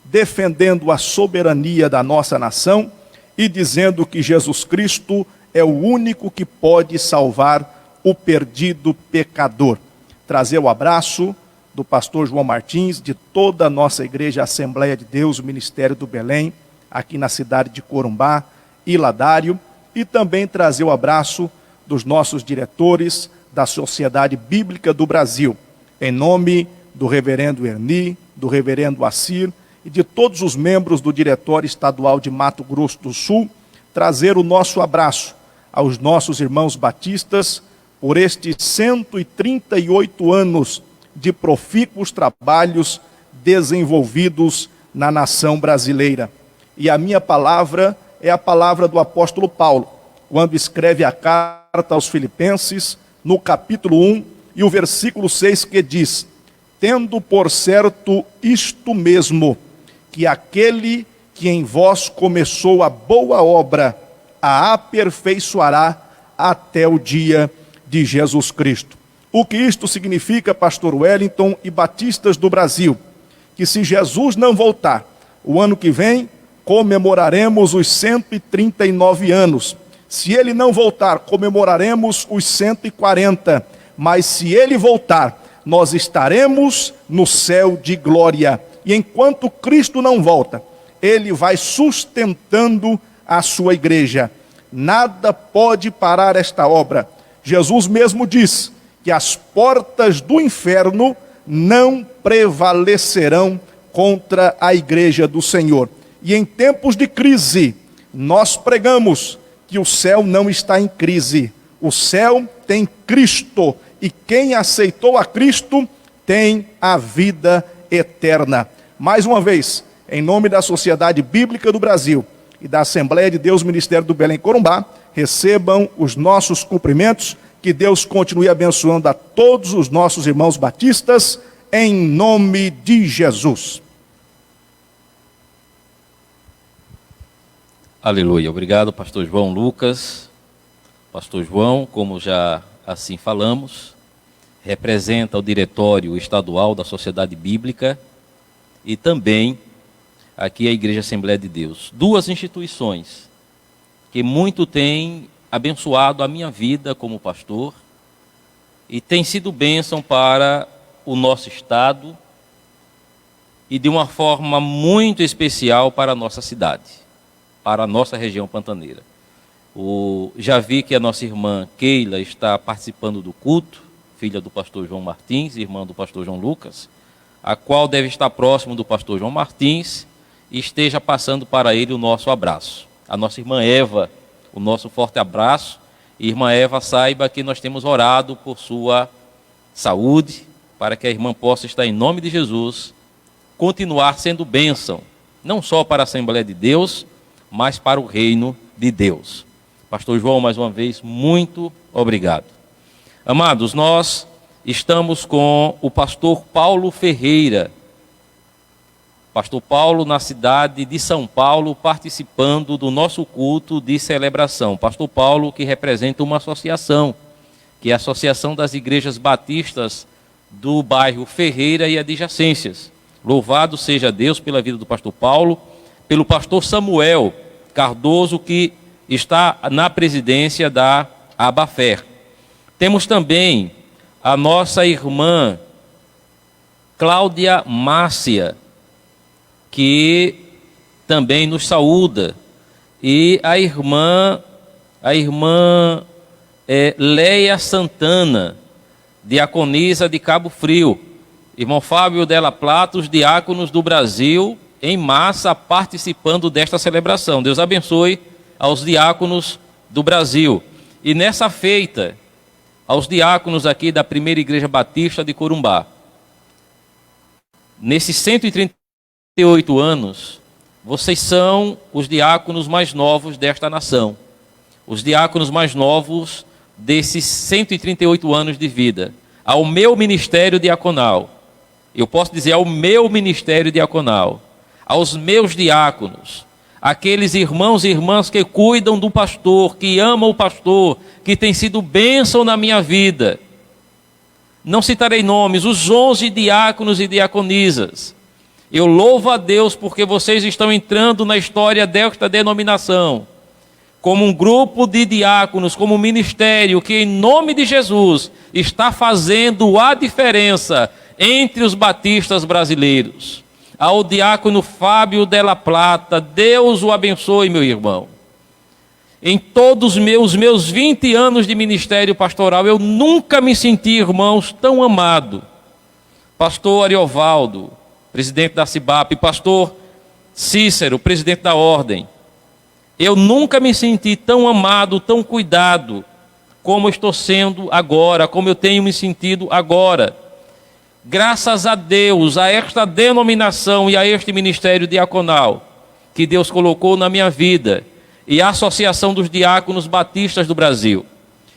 M: defendendo a soberania da nossa nação e dizendo que Jesus Cristo é o único que pode salvar o perdido pecador. Trazer o abraço do pastor João Martins, de toda a nossa igreja Assembleia de Deus, o Ministério do Belém, aqui na cidade de Corumbá e Ladário, e também trazer o abraço dos nossos diretores da Sociedade Bíblica do Brasil, em nome do reverendo Erni, do reverendo Assir e de todos os membros do Diretório Estadual de Mato Grosso do Sul, trazer o nosso abraço aos nossos irmãos batistas por estes 138 anos de profícuos trabalhos desenvolvidos na nação brasileira. E a minha palavra é a palavra do apóstolo Paulo, quando escreve a carta aos Filipenses, no capítulo 1, e o versículo 6, que diz: tendo por certo isto mesmo, que aquele que em vós começou a boa obra, a aperfeiçoará até o dia de Jesus Cristo. O que isto significa, pastor Wellington e batistas do Brasil? Que se Jesus não voltar, o ano que vem comemoraremos os 139 anos. Se ele não voltar, comemoraremos os 140. Mas se ele voltar, nós estaremos no céu de glória. E enquanto Cristo não volta, ele vai sustentando a sua igreja. Nada pode parar esta obra. Jesus mesmo diz que as portas do inferno não prevalecerão contra a igreja do Senhor. E em tempos de crise, nós pregamos que o céu não está em crise. O céu tem Cristo, e quem aceitou a Cristo tem a vida eterna. Mais uma vez, em nome da Sociedade Bíblica do Brasil e da Assembleia de Deus Ministério do Belém Corumbá, recebam os nossos cumprimentos. Que Deus continue abençoando a todos os nossos irmãos batistas, em nome de Jesus.
C: Aleluia. Obrigado, pastor João Lucas. Pastor João, como já assim falamos, representa o Diretório Estadual da Sociedade Bíblica e também aqui a Igreja Assembleia de Deus. Duas instituições que muito têm abençoado a minha vida como pastor e tem sido bênção para o nosso estado e de uma forma muito especial para a nossa cidade, para a nossa região pantaneira. Já vi que a nossa irmã Keila está participando do culto, filha do pastor João Martins, irmã do pastor João Lucas, a qual deve estar próximo do pastor João Martins e esteja passando para ele o nosso abraço. A nossa irmã Eva, o nosso forte abraço Irmã Eva, saiba que nós temos orado por sua saúde, para que a irmã possa estar, em nome de Jesus, continuar sendo bênção, não só para a Assembleia de Deus, mas para o reino de Deus. Pastor João, mais uma vez, muito obrigado. Amados, nós estamos com o pastor Paulo Ferreira. Pastor Paulo, na cidade de São Paulo, participando do nosso culto de celebração. Pastor Paulo, que representa uma associação, que é a Associação das Igrejas Batistas do bairro Ferreira e adjacências. Louvado seja Deus pela vida do pastor Paulo, pelo pastor Samuel Cardoso, que está na presidência da Abafer. Temos também a nossa irmã Cláudia Márcia, que também nos saúda, e a irmã Leia Santana, diaconisa de Cabo Frio. Irmão Fábio Della Plata, os diáconos do Brasil em massa participando desta celebração. Deus abençoe aos diáconos do Brasil. E nessa feita, aos diáconos aqui da Primeira Igreja Batista de Corumbá. Nesses 138 anos, vocês são os diáconos mais novos desta nação. Os diáconos mais novos desses 138 anos de vida. Ao meu ministério diaconal, eu posso dizer ao meu ministério diaconal, aos meus diáconos, aqueles irmãos e irmãs que cuidam do pastor, que amam o pastor, que tem sido bênção na minha vida. Não citarei nomes, os 11 diáconos e diaconisas. Eu louvo a Deus porque vocês estão entrando na história desta denominação, como um grupo de diáconos, como um ministério que, em nome de Jesus, está fazendo a diferença entre os batistas brasileiros. Ao diácono Fábio Della Plata, Deus o abençoe, meu irmão. Em todos os meus 20 anos de ministério pastoral, eu nunca me senti, irmãos, tão amado. Pastor Ariovaldo, presidente da CIBAP, pastor Cícero, presidente da Ordem. Eu nunca me senti tão amado, tão cuidado, como estou sendo agora, como eu tenho me sentido agora. Graças a Deus, a esta denominação e a este ministério diaconal que Deus colocou na minha vida, e a Associação dos Diáconos Batistas do Brasil.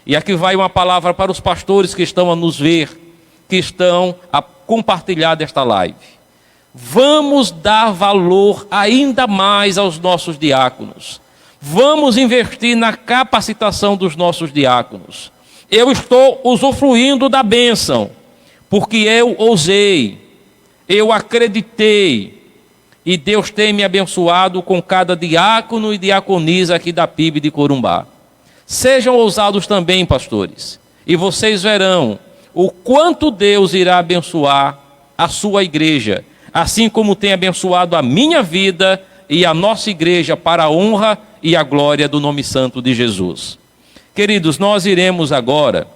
C: E aqui vai uma palavra para os pastores que estão a nos ver, que estão a compartilhar desta live. Vamos dar valor ainda mais aos nossos diáconos. Vamos investir na capacitação dos nossos diáconos. Eu estou usufruindo da bênção, porque eu ousei, eu acreditei, e Deus tem me abençoado com cada diácono e diaconisa aqui da PIB de Corumbá. Sejam ousados também, pastores, e vocês verão o quanto Deus irá abençoar a sua igreja, assim como tem abençoado a minha vida e a nossa igreja para a honra e a glória do nome santo de Jesus. Queridos, nós iremos agora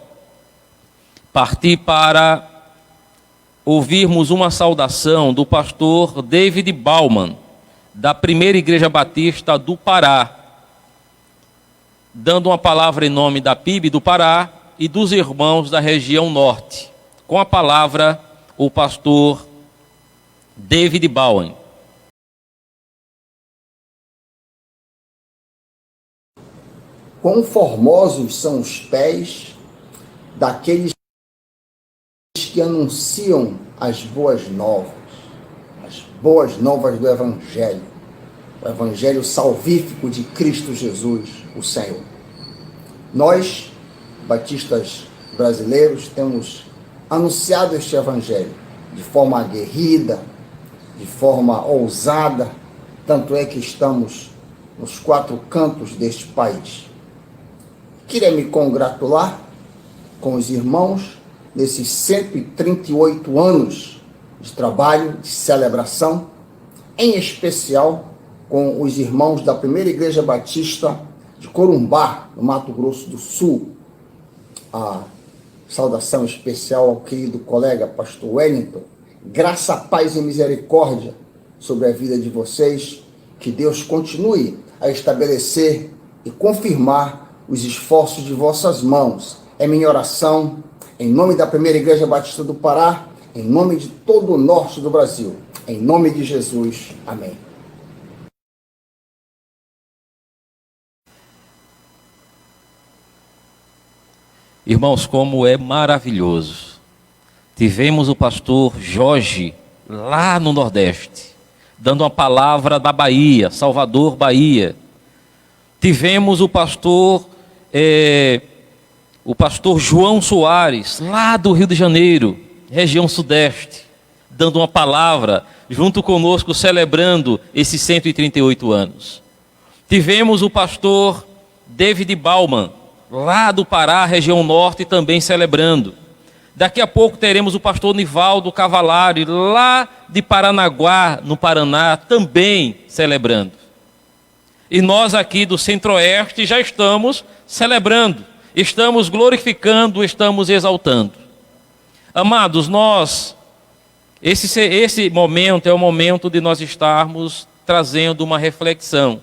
C: partir para ouvirmos uma saudação do pastor David Bauman, da Primeira Igreja Batista do Pará, dando uma palavra em nome da PIB do Pará e dos irmãos da região norte. Com a palavra, o pastor David Bauman.
N: Quão formosos são os pés daqueles que anunciam as boas novas do Evangelho, o Evangelho salvífico de Cristo Jesus, o Senhor. Nós, batistas brasileiros, temos anunciado este Evangelho de forma aguerrida, de forma ousada, tanto é que estamos nos 4 cantos deste país. Queria me congratular com os irmãos nesses 138 anos de trabalho, de celebração, em especial com os irmãos da Primeira Igreja Batista de Corumbá, no Mato Grosso do Sul. A saudação especial ao querido colega pastor Wellington. Graça, paz e misericórdia sobre a vida de vocês. Que Deus continue a estabelecer e confirmar os esforços de vossas mãos. É minha oração, em nome da Primeira Igreja Batista do Pará, em nome de todo o norte do Brasil. Em nome de Jesus. Amém.
C: Irmãos, como é maravilhoso. Tivemos o pastor Jorge, lá no Nordeste, dando uma palavra da Bahia, Salvador, Bahia. Tivemos o pastor João Soares, lá do Rio de Janeiro, região Sudeste, dando uma palavra, junto conosco, celebrando esses 138 anos. Tivemos o pastor David Bauman, lá do Pará, região Norte, também celebrando. Daqui a pouco teremos o pastor Nivaldo Cavalari, lá de Paranaguá, no Paraná, também celebrando. E nós aqui do Centro-Oeste já estamos celebrando, estamos glorificando, estamos exaltando. Amados, esse momento é o momento de nós estarmos trazendo uma reflexão.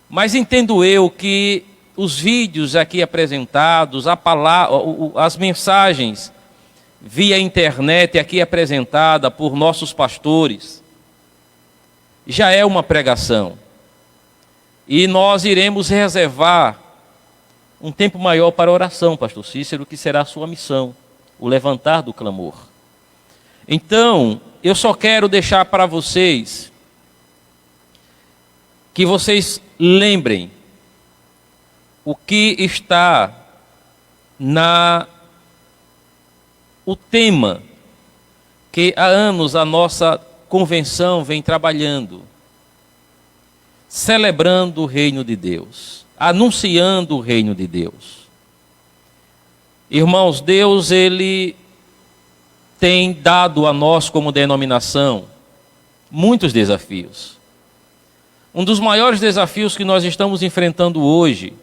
C: Mas entendo eu que os vídeos aqui apresentados, as mensagens via internet aqui apresentada por nossos pastores, já é uma pregação. E nós iremos reservar um tempo maior para oração, pastor Cícero, que será a sua missão, o levantar do clamor. Então, eu só quero deixar para vocês que vocês lembrem o que está o tema que há anos a nossa convenção vem trabalhando, celebrando o reino de Deus, anunciando o reino de Deus. Irmãos, Deus, Ele tem dado a nós como denominação muitos desafios. Um dos maiores desafios que nós estamos enfrentando hoje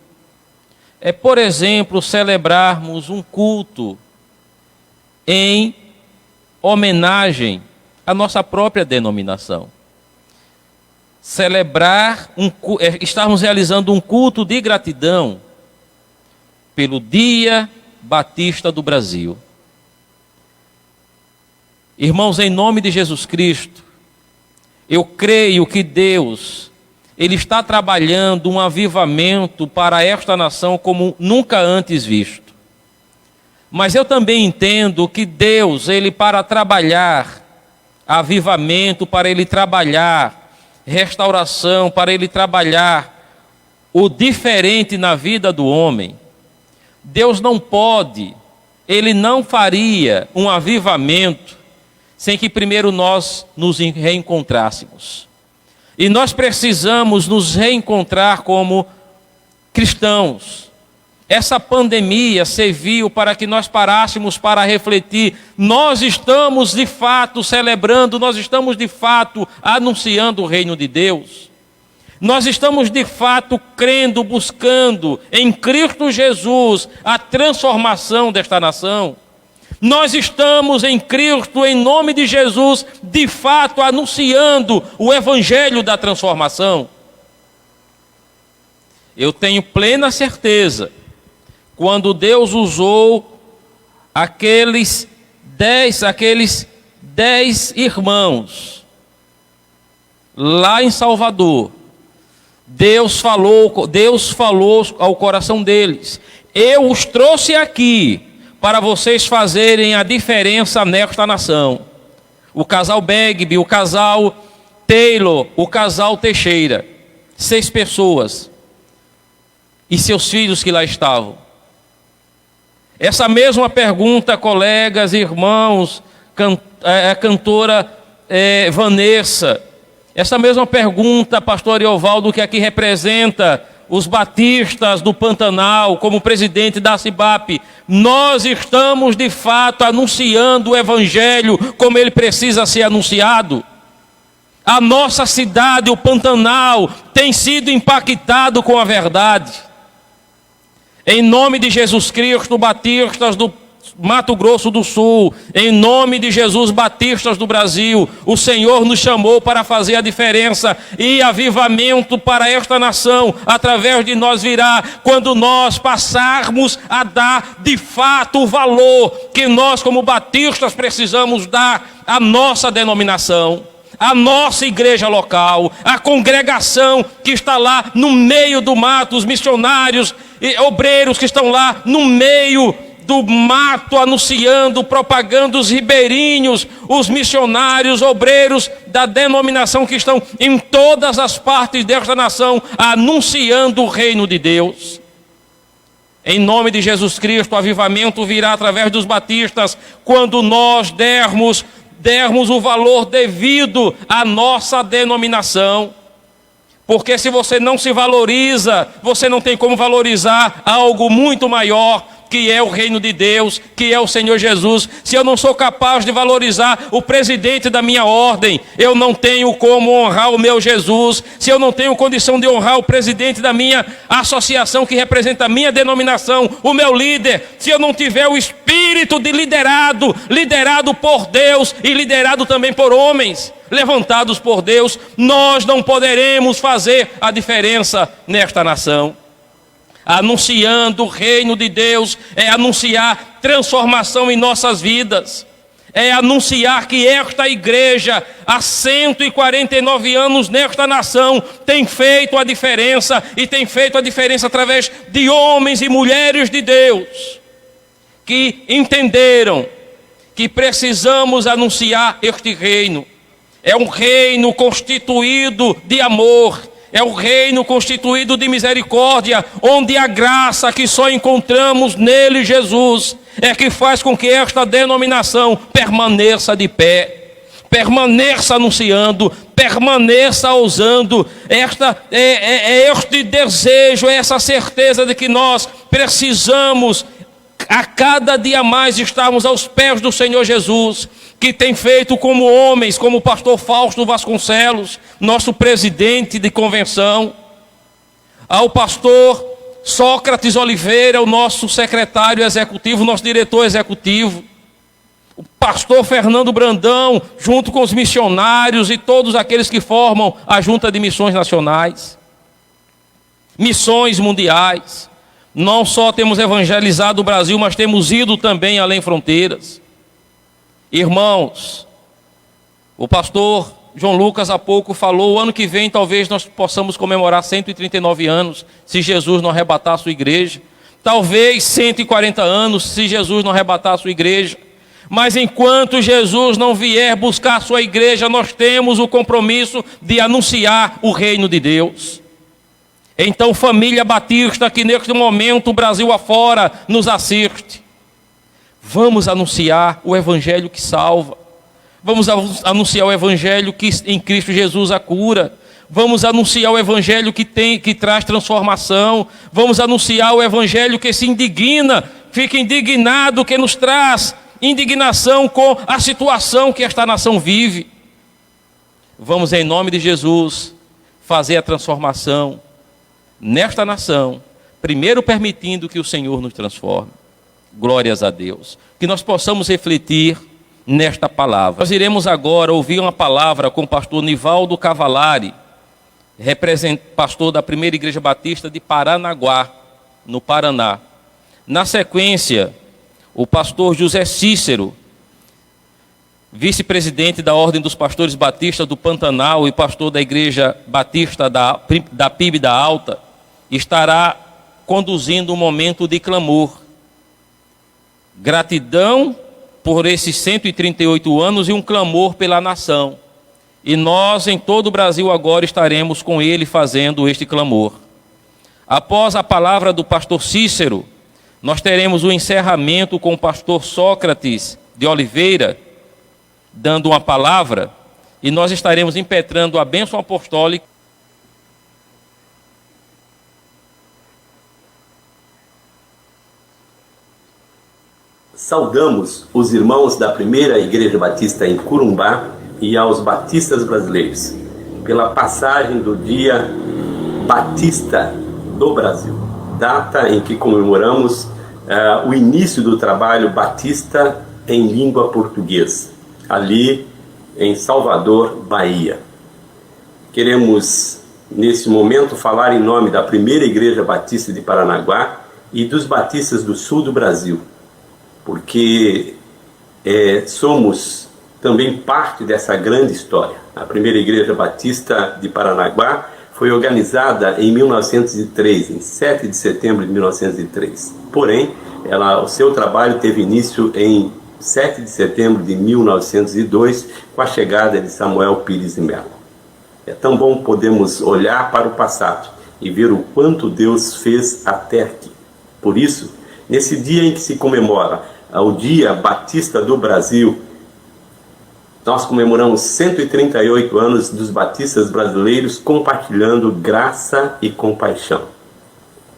C: é, por exemplo, celebrarmos um culto em homenagem à nossa própria denominação. Estarmos realizando um culto de gratidão pelo Dia Batista do Brasil. Irmãos, em nome de Jesus Cristo, eu creio que Deus, Ele está trabalhando um avivamento para esta nação como nunca antes visto. Mas eu também entendo que Deus, Ele para trabalhar avivamento, para Ele trabalhar restauração, para Ele trabalhar o diferente na vida do homem, Deus não pode, Ele não faria um avivamento sem que primeiro nós nos reencontrássemos. E nós precisamos nos reencontrar como cristãos. Essa pandemia serviu para que nós parássemos para refletir. Nós estamos de fato celebrando, nós estamos de fato anunciando o reino de Deus. Nós estamos de fato crendo, buscando em Cristo Jesus a transformação desta nação. Nós estamos em Cristo, em nome de Jesus, de fato anunciando o evangelho da transformação. Eu tenho plena certeza, quando Deus usou aqueles 10 irmãos lá em Salvador, Deus falou ao coração deles: eu os trouxe aqui para vocês fazerem a diferença nesta nação. O casal Begby, o casal Taylor, o casal Teixeira, 6 pessoas, e seus filhos que lá estavam. Essa mesma pergunta, colegas, irmãos, a cantora Vanessa, essa mesma pergunta, pastor Eovaldo, que aqui representa os batistas do Pantanal, como presidente da CIBAP, nós estamos de fato anunciando o evangelho como ele precisa ser anunciado. A nossa cidade, o Pantanal, tem sido impactado com a verdade. Em nome de Jesus Cristo, batistas Mato Grosso do Sul, em nome de Jesus, batistas do Brasil, o Senhor nos chamou para fazer a diferença, e avivamento para esta nação, através de nós virá, quando nós passarmos a dar de fato o valor que nós como batistas precisamos dar à nossa denominação, à nossa igreja local, à congregação que está lá no meio do mato, os missionários e obreiros que estão lá no meio do mato, anunciando, propagando, os ribeirinhos, os missionários, obreiros da denominação que estão em todas as partes desta nação, anunciando o reino de Deus. Em nome de Jesus Cristo, o avivamento virá através dos batistas, quando nós dermos o valor devido à nossa denominação. Porque se você não se valoriza, você não tem como valorizar algo muito maior, que é o reino de Deus, que é o Senhor Jesus. Se eu não sou capaz de valorizar o presidente da minha ordem, eu não tenho como honrar o meu Jesus. Se eu não tenho condição de honrar o presidente da minha associação, que representa a minha denominação, o meu líder, se eu não tiver o espírito de liderado por Deus e liderado também por homens, levantados por Deus, nós não poderemos fazer a diferença nesta nação. Anunciando o reino de Deus é anunciar transformação em nossas vidas, é anunciar que esta igreja, há 149 anos nesta nação, tem feito a diferença, e tem feito a diferença através de homens e mulheres de Deus, que entenderam que precisamos anunciar este reino. É um reino constituído de amor, é um reino constituído de misericórdia, onde a graça que só encontramos nele, Jesus, é que faz com que esta denominação permaneça de pé, permaneça anunciando, permaneça ousando. Este desejo, essa certeza de que nós precisamos a cada dia mais estarmos aos pés do Senhor Jesus, que tem feito como homens, como o pastor Fausto Vasconcelos, nosso presidente de convenção, ao pastor Sócrates Oliveira, o nosso secretário executivo, nosso diretor executivo, o pastor Fernando Brandão, junto com os missionários e todos aqueles que formam a Junta de Missões Nacionais, missões mundiais. Não só temos evangelizado o Brasil, mas temos ido também além fronteiras. Irmãos, o pastor João Lucas há pouco falou, o ano que vem talvez nós possamos comemorar 139 anos, se Jesus não arrebatar a sua igreja. Talvez 140 anos, se Jesus não arrebatar a sua igreja. Mas enquanto Jesus não vier buscar a sua igreja, nós temos o compromisso de anunciar o reino de Deus. Então, família batista, que neste momento o Brasil afora nos assiste, vamos anunciar o evangelho que salva. Vamos anunciar o evangelho que em Cristo Jesus a cura. Vamos anunciar o evangelho que traz transformação. Vamos anunciar o evangelho que se indigna, fica indignado, que nos traz indignação com a situação que esta nação vive. Vamos, em nome de Jesus, fazer a transformação nesta nação, primeiro permitindo que o Senhor nos transforme. Glórias a Deus. Que nós possamos refletir nesta palavra. Nós iremos agora ouvir uma palavra com o pastor Nivaldo Cavalari, pastor da Primeira Igreja Batista de Paranaguá, no Paraná. Na sequência, o pastor José Cícero, vice-presidente da Ordem dos Pastores Batistas do Pantanal e pastor da Igreja Batista da PIB da Alta, estará conduzindo um momento de clamor. Gratidão por esses 138 anos e um clamor pela nação. E nós, em todo o Brasil, agora estaremos com ele fazendo este clamor. Após a palavra do pastor Cícero, nós teremos o encerramento com o pastor Sócrates de Oliveira, dando uma palavra, e nós estaremos impetrando a bênção apostólica.
O: Saudamos os irmãos da Primeira Igreja Batista em Corumbá e aos batistas brasileiros pela passagem do Dia Batista do Brasil, data em que comemoramos o início do trabalho batista em língua portuguesa, ali em Salvador, Bahia. Queremos, nesse momento, falar em nome da Primeira Igreja Batista de Paranaguá e dos batistas do sul do Brasil, porque somos também parte dessa grande história. A Primeira Igreja Batista de Paranaguá foi organizada em 1903, em 7 de setembro de 1903. Porém, o seu trabalho teve início em 7 de setembro de 1902, com a chegada de Samuel Pires de Mello. É tão bom podermos olhar para o passado e ver o quanto Deus fez até aqui. Por isso, nesse dia em que se comemora o Dia Batista do Brasil, nós comemoramos 138 anos dos batistas brasileiros compartilhando graça e compaixão.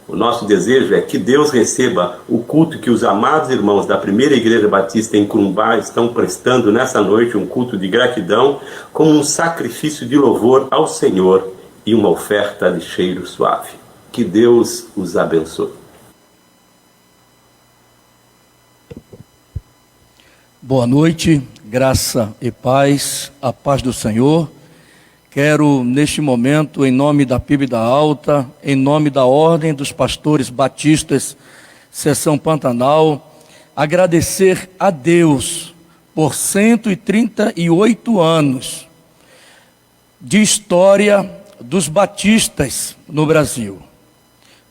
O: O nosso desejo é que Deus receba o culto que os amados irmãos da Primeira Igreja Batista em Corumbá estão prestando nessa noite, um culto de gratidão, como um sacrifício de louvor ao Senhor e uma oferta de cheiro suave. Que Deus os abençoe.
P: Boa noite, graça e paz, a paz do Senhor. Quero, neste momento, em nome da PIB da Alta, em nome da Ordem dos Pastores Batistas, Seção Pantanal, agradecer a Deus por 138 anos de história dos batistas no Brasil.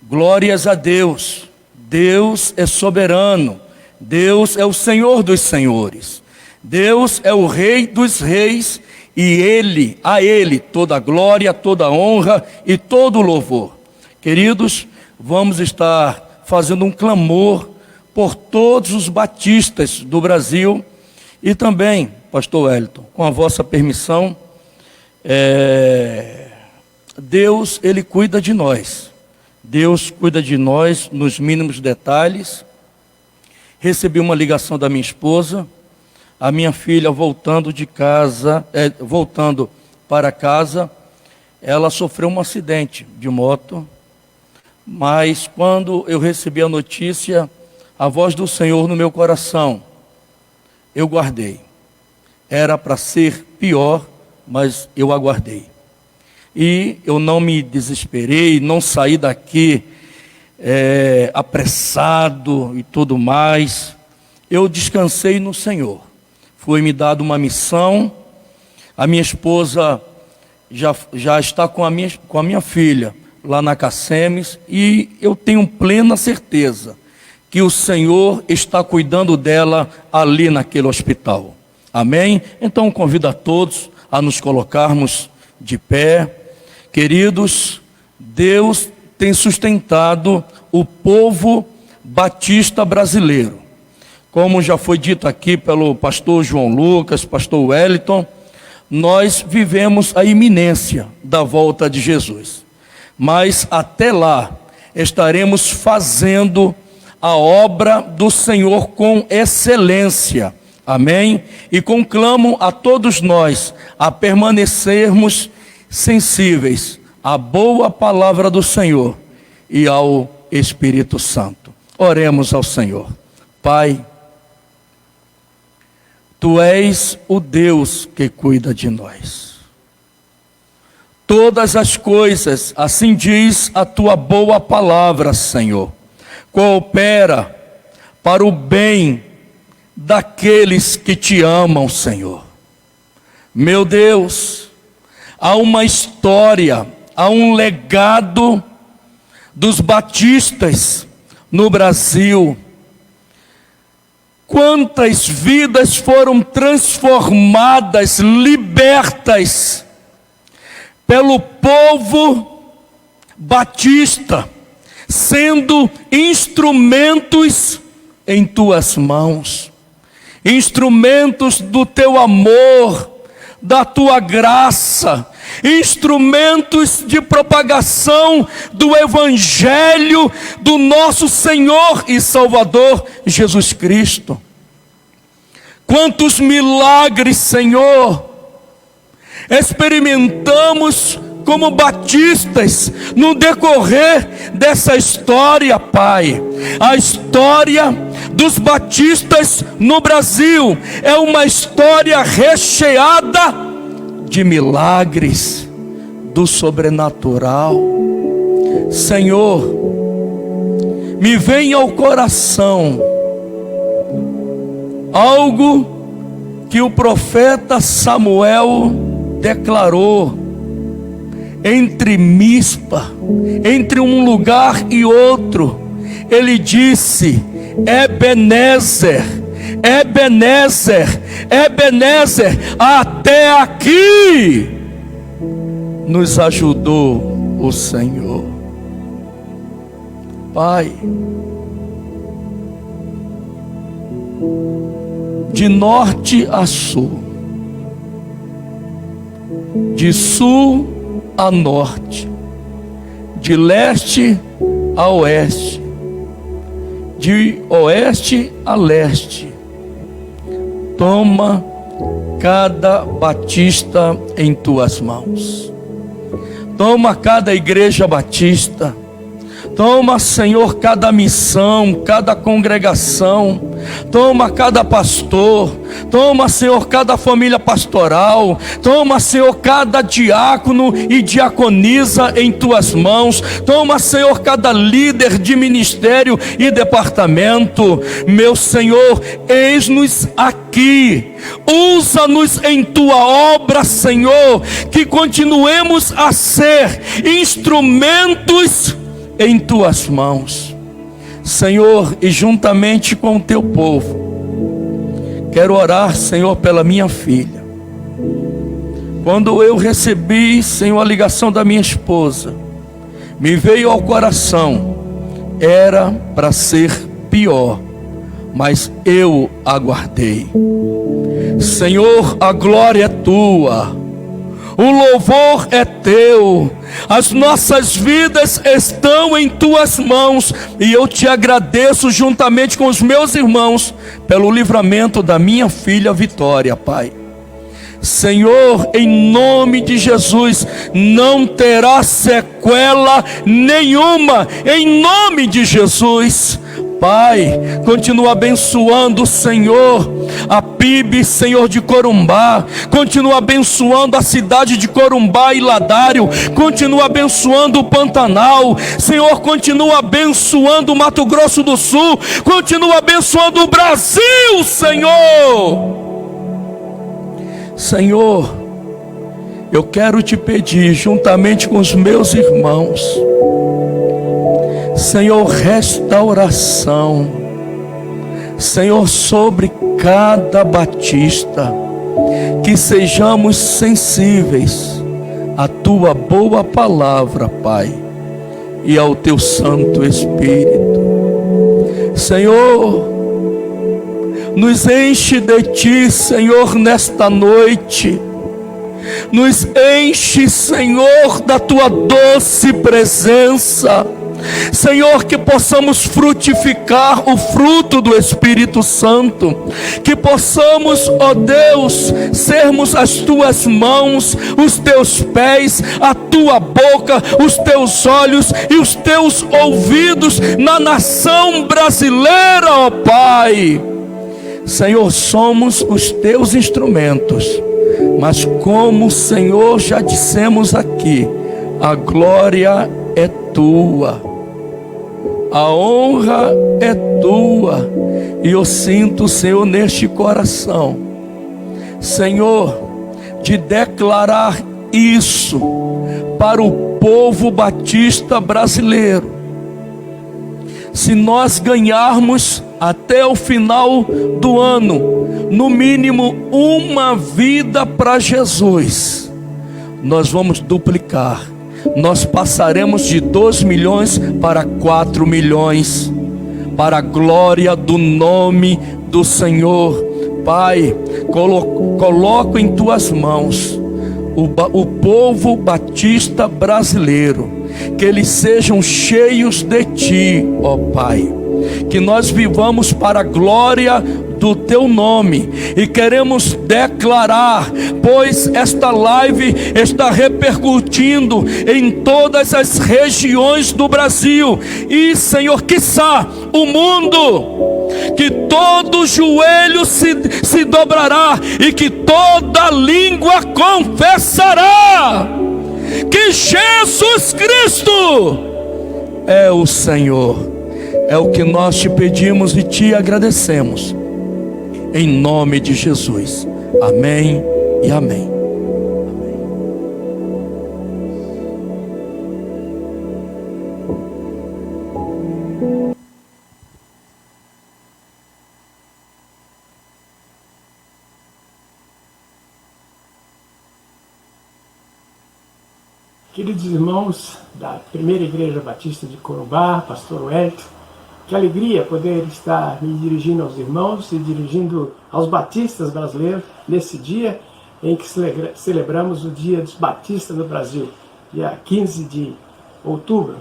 P: Glórias a Deus. Deus é soberano. Deus é o Senhor dos senhores. Deus é o Rei dos reis. E a Ele toda a glória, toda a honra e todo o louvor. Queridos, vamos estar fazendo um clamor por todos os batistas do Brasil e também, pastor Wellington, com a vossa permissão, Deus, Ele cuida de nós. Deus cuida de nós nos mínimos detalhes. Recebi uma ligação da minha esposa. A minha filha voltando para casa, ela sofreu um acidente de moto, mas quando eu recebi a notícia, a voz do Senhor no meu coração, eu guardei. Era para ser pior, mas eu aguardei. E eu não me desesperei, não saí daqui apressado e tudo mais. Eu descansei no Senhor. Foi-me dada uma missão, a minha esposa já está com a minha filha lá na Cacemes e eu tenho plena certeza que o Senhor está cuidando dela ali naquele hospital. Amém? Então convido a todos a nos colocarmos de pé. Queridos, Deus tem sustentado o povo batista brasileiro. Como já foi dito aqui pelo pastor João Lucas, pastor Wellington, nós vivemos a iminência da volta de Jesus. Mas até lá estaremos fazendo a obra do Senhor com excelência. Amém? E conclamo a todos nós a permanecermos sensíveis à boa palavra do Senhor e ao Espírito Santo. Oremos ao Senhor. Pai, Tu és o Deus que cuida de nós. Todas as coisas, assim diz a Tua boa palavra, Senhor, coopera para o bem daqueles que Te amam, Senhor. Meu Deus, há uma história, há um legado dos batistas no Brasil. Quantas vidas foram transformadas, libertas pelo povo batista, sendo instrumentos em tuas mãos, instrumentos do teu amor, da tua graça, instrumentos de propagação do Evangelho do nosso Senhor e Salvador Jesus Cristo. Quantos milagres, Senhor, experimentamos como batistas, no decorrer dessa história, Pai. A história dos batistas no Brasil é uma história recheada de milagres do sobrenatural. Senhor, me vem ao coração algo que o profeta Samuel declarou entre Mispa, entre um lugar e outro. Ele disse: Ebenezer, Ebenezer, Ebenezer, até aqui nos ajudou o Senhor. Pai, de norte a sul, de sul a norte, de leste a oeste, de oeste a leste, toma cada batista em tuas mãos. Toma cada igreja batista. Toma, Senhor, cada missão, cada congregação. Toma cada pastor. Toma, Senhor, cada família pastoral. Toma, Senhor, cada diácono e diaconisa em tuas mãos. Toma, Senhor, cada líder de ministério e departamento. Meu Senhor, eis-nos aqui. Usa-nos em tua obra, Senhor, que continuemos a ser instrumentos em tuas mãos, Senhor, e juntamente com o teu povo, quero orar, Senhor, pela minha filha. Quando eu recebi, Senhor, a ligação da minha esposa, me veio ao coração, era para ser pior, mas eu aguardei. Senhor, a glória é tua, o louvor é teu, as nossas vidas estão em tuas mãos, e eu te agradeço juntamente com os meus irmãos pelo livramento da minha filha Vitória, Pai. Senhor, em nome de Jesus, não terá sequela nenhuma, em nome de Jesus. Pai, continua abençoando, Senhor, a PIB, Senhor, de Corumbá. Continua abençoando a cidade de Corumbá e Ladário. Continua abençoando o Pantanal. Senhor, continua abençoando o Mato Grosso do Sul. Continua abençoando o Brasil, Senhor. Senhor, eu quero te pedir, juntamente com os meus irmãos, Senhor, restauração, Senhor, sobre cada batista, que sejamos sensíveis à tua boa palavra, Pai, e ao teu Santo Espírito. Senhor, nos enche de ti, Senhor, nesta noite. Nos enche, Senhor, da tua doce presença. Senhor, que possamos frutificar o fruto do Espírito Santo, que possamos, ó Deus, sermos as tuas mãos, os teus pés, a tua boca, os teus olhos e os teus ouvidos na nação brasileira, ó Pai. Senhor, somos os teus instrumentos, mas como, Senhor, já dissemos aqui, a glória é tua. A honra é tua, e eu sinto, Senhor, neste coração, Senhor, de declarar isso para o povo batista brasileiro. Se nós ganharmos até o final do ano, no mínimo uma vida para Jesus, nós vamos duplicar. Nós passaremos de 2 milhões para 4 milhões, para a glória do nome do Senhor. Pai, coloco em tuas mãos o povo batista brasileiro, que eles sejam cheios de ti, ó Pai, que nós vivamos para a glória do teu nome e queremos declarar, pois esta live está repercutindo em todas as regiões do Brasil e, Senhor, quiçá o mundo, que todo joelho se dobrará e que toda língua confessará que Jesus Cristo é o Senhor. É o que nós te pedimos e te agradecemos, em nome de Jesus. Amém e amém.
Q: Queridos irmãos da Primeira Igreja Batista de Corumbá, pastor Wellington, que alegria poder estar me dirigindo aos irmãos e dirigindo aos batistas brasileiros nesse dia em que celebramos o Dia dos Batistas no Brasil, dia 15 de outubro.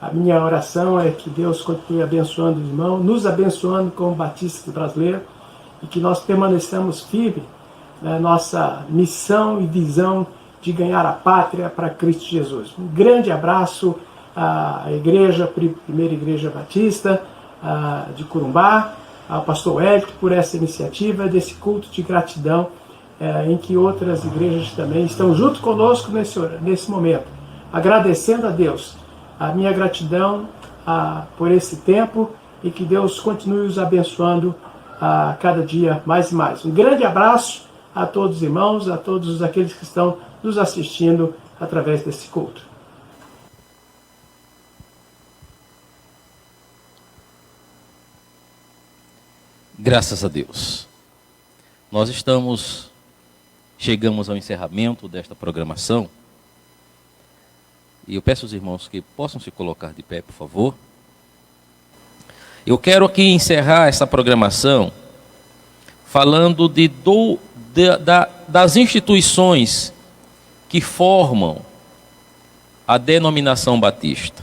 Q: A minha oração é que Deus continue abençoando os irmãos, nos abençoando como batistas brasileiros e que nós permaneçamos firmes na nossa missão e visão de ganhar a pátria para Cristo Jesus. Um grande abraço à igreja, Primeira Igreja Batista de Corumbá, ao pastor Wellington por essa iniciativa desse culto de gratidão em que outras igrejas também estão junto conosco nesse momento, agradecendo a Deus. A minha gratidão por esse tempo e que Deus continue os abençoando a cada dia mais e mais. Um grande abraço a todos os irmãos, a todos aqueles que estão nos assistindo através desse culto.
C: Graças a Deus. Nós chegamos ao encerramento desta programação. E eu peço aos irmãos que possam se colocar de pé, por favor. Eu quero aqui encerrar essa programação falando das instituições que formam a denominação batista.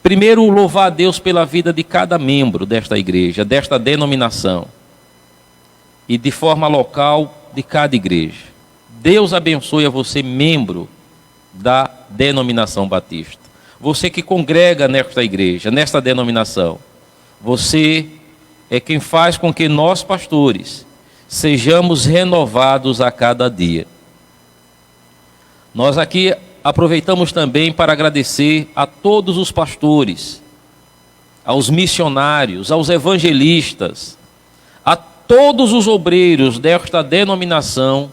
C: Primeiro, louvar a Deus pela vida de cada membro desta igreja, desta denominação, e de forma local de cada igreja. Deus abençoe a você, membro da denominação batista. Você que congrega nesta igreja, nesta denominação. Você é quem faz com que nós, pastores, sejamos renovados a cada dia. Nós aqui aproveitamos também para agradecer a todos os pastores, aos missionários, aos evangelistas, a todos os obreiros desta denominação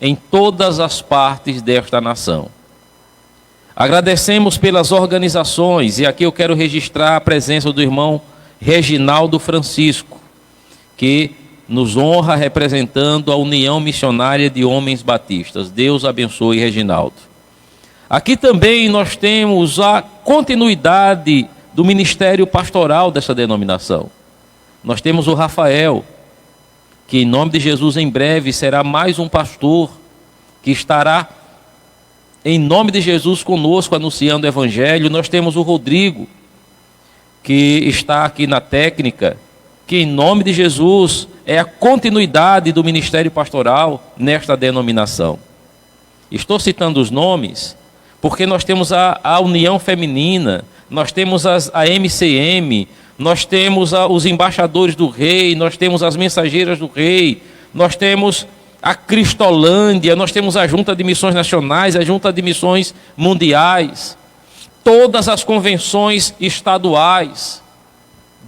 C: em todas as partes desta nação. Agradecemos pelas organizações, e aqui eu quero registrar a presença do irmão Reginaldo Francisco, que nos honra representando a União Missionária de Homens Batistas. Deus abençoe, Reginaldo. Aqui também nós temos a continuidade do ministério pastoral dessa denominação. Nós temos o Rafael, que em nome de Jesus em breve será mais um pastor que estará em nome de Jesus conosco anunciando o Evangelho. Nós temos o Rodrigo, que está aqui na técnica, que em nome de Jesus é a continuidade do ministério pastoral nesta denominação. Estou citando os nomes porque nós temos a União Feminina, nós temos a MCM, nós temos os embaixadores do Rei, nós temos as mensageiras do Rei, nós temos a Cristolândia, nós temos a Junta de Missões Nacionais, a Junta de Missões Mundiais, todas as convenções estaduais.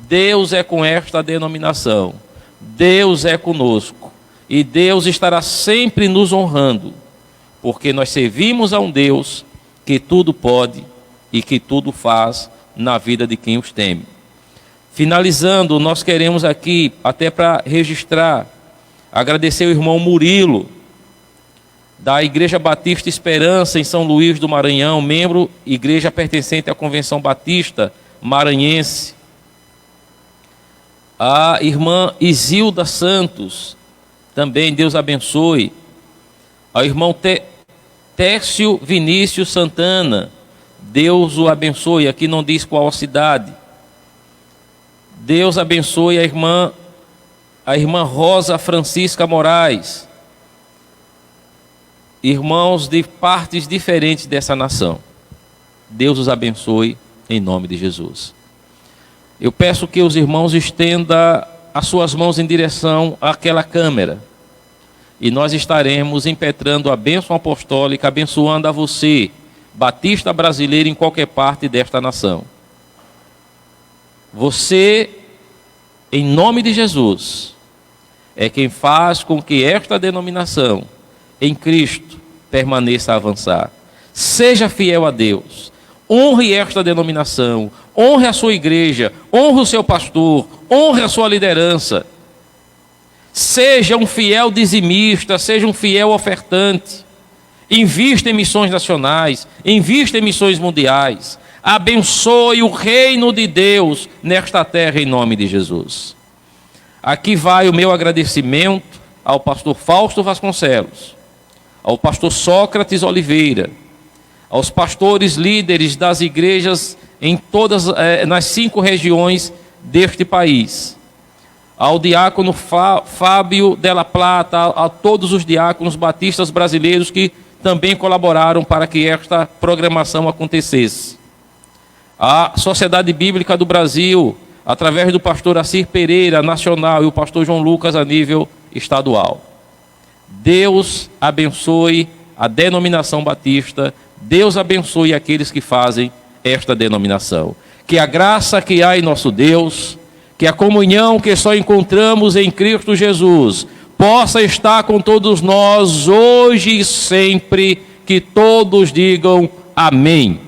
C: Deus é com esta denominação, Deus é conosco, e Deus estará sempre nos honrando, porque nós servimos a um Deus que tudo pode e que tudo faz na vida de quem os teme. Finalizando, nós queremos aqui, até para registrar, agradecer o irmão Murilo, da Igreja Batista Esperança, em São Luís do Maranhão, membro, igreja pertencente à Convenção Batista Maranhense. A irmã Isilda Santos, também Deus abençoe. Ao irmão Tércio Vinícius Santana, Deus o abençoe. Aqui não diz qual a cidade. Deus abençoe a irmã a irmã Rosa Francisca Moraes, irmãos de partes diferentes dessa nação. Deus os abençoe em nome de Jesus. Eu peço que os irmãos estendam as suas mãos em direção àquela câmera. E nós estaremos impetrando a bênção apostólica, abençoando a você, batista brasileiro em qualquer parte desta nação. Você, em nome de Jesus, é quem faz com que esta denominação, em Cristo, permaneça a avançar. Seja fiel a Deus. Honre esta denominação, honre a sua igreja, honre o seu pastor, honre a sua liderança. Seja um fiel dizimista, seja um fiel ofertante. Invista em missões nacionais, invista em missões mundiais. Abençoe o reino de Deus nesta terra em nome de Jesus. Aqui vai o meu agradecimento ao pastor Fausto Vasconcelos, ao pastor Sócrates Oliveira, aos pastores líderes das igrejas em todas nas 5 regiões deste país, ao diácono Fábio Della Plata, a todos os diáconos batistas brasileiros que também colaboraram para que esta programação acontecesse. A Sociedade Bíblica do Brasil, através do pastor Assir Pereira, nacional, e o pastor João Lucas, a nível estadual. Deus abençoe a denominação batista, Deus abençoe aqueles que fazem esta denominação. Que a graça que há em nosso Deus, que a comunhão que só encontramos em Cristo Jesus, possa estar com todos nós hoje e sempre, que todos digam amém.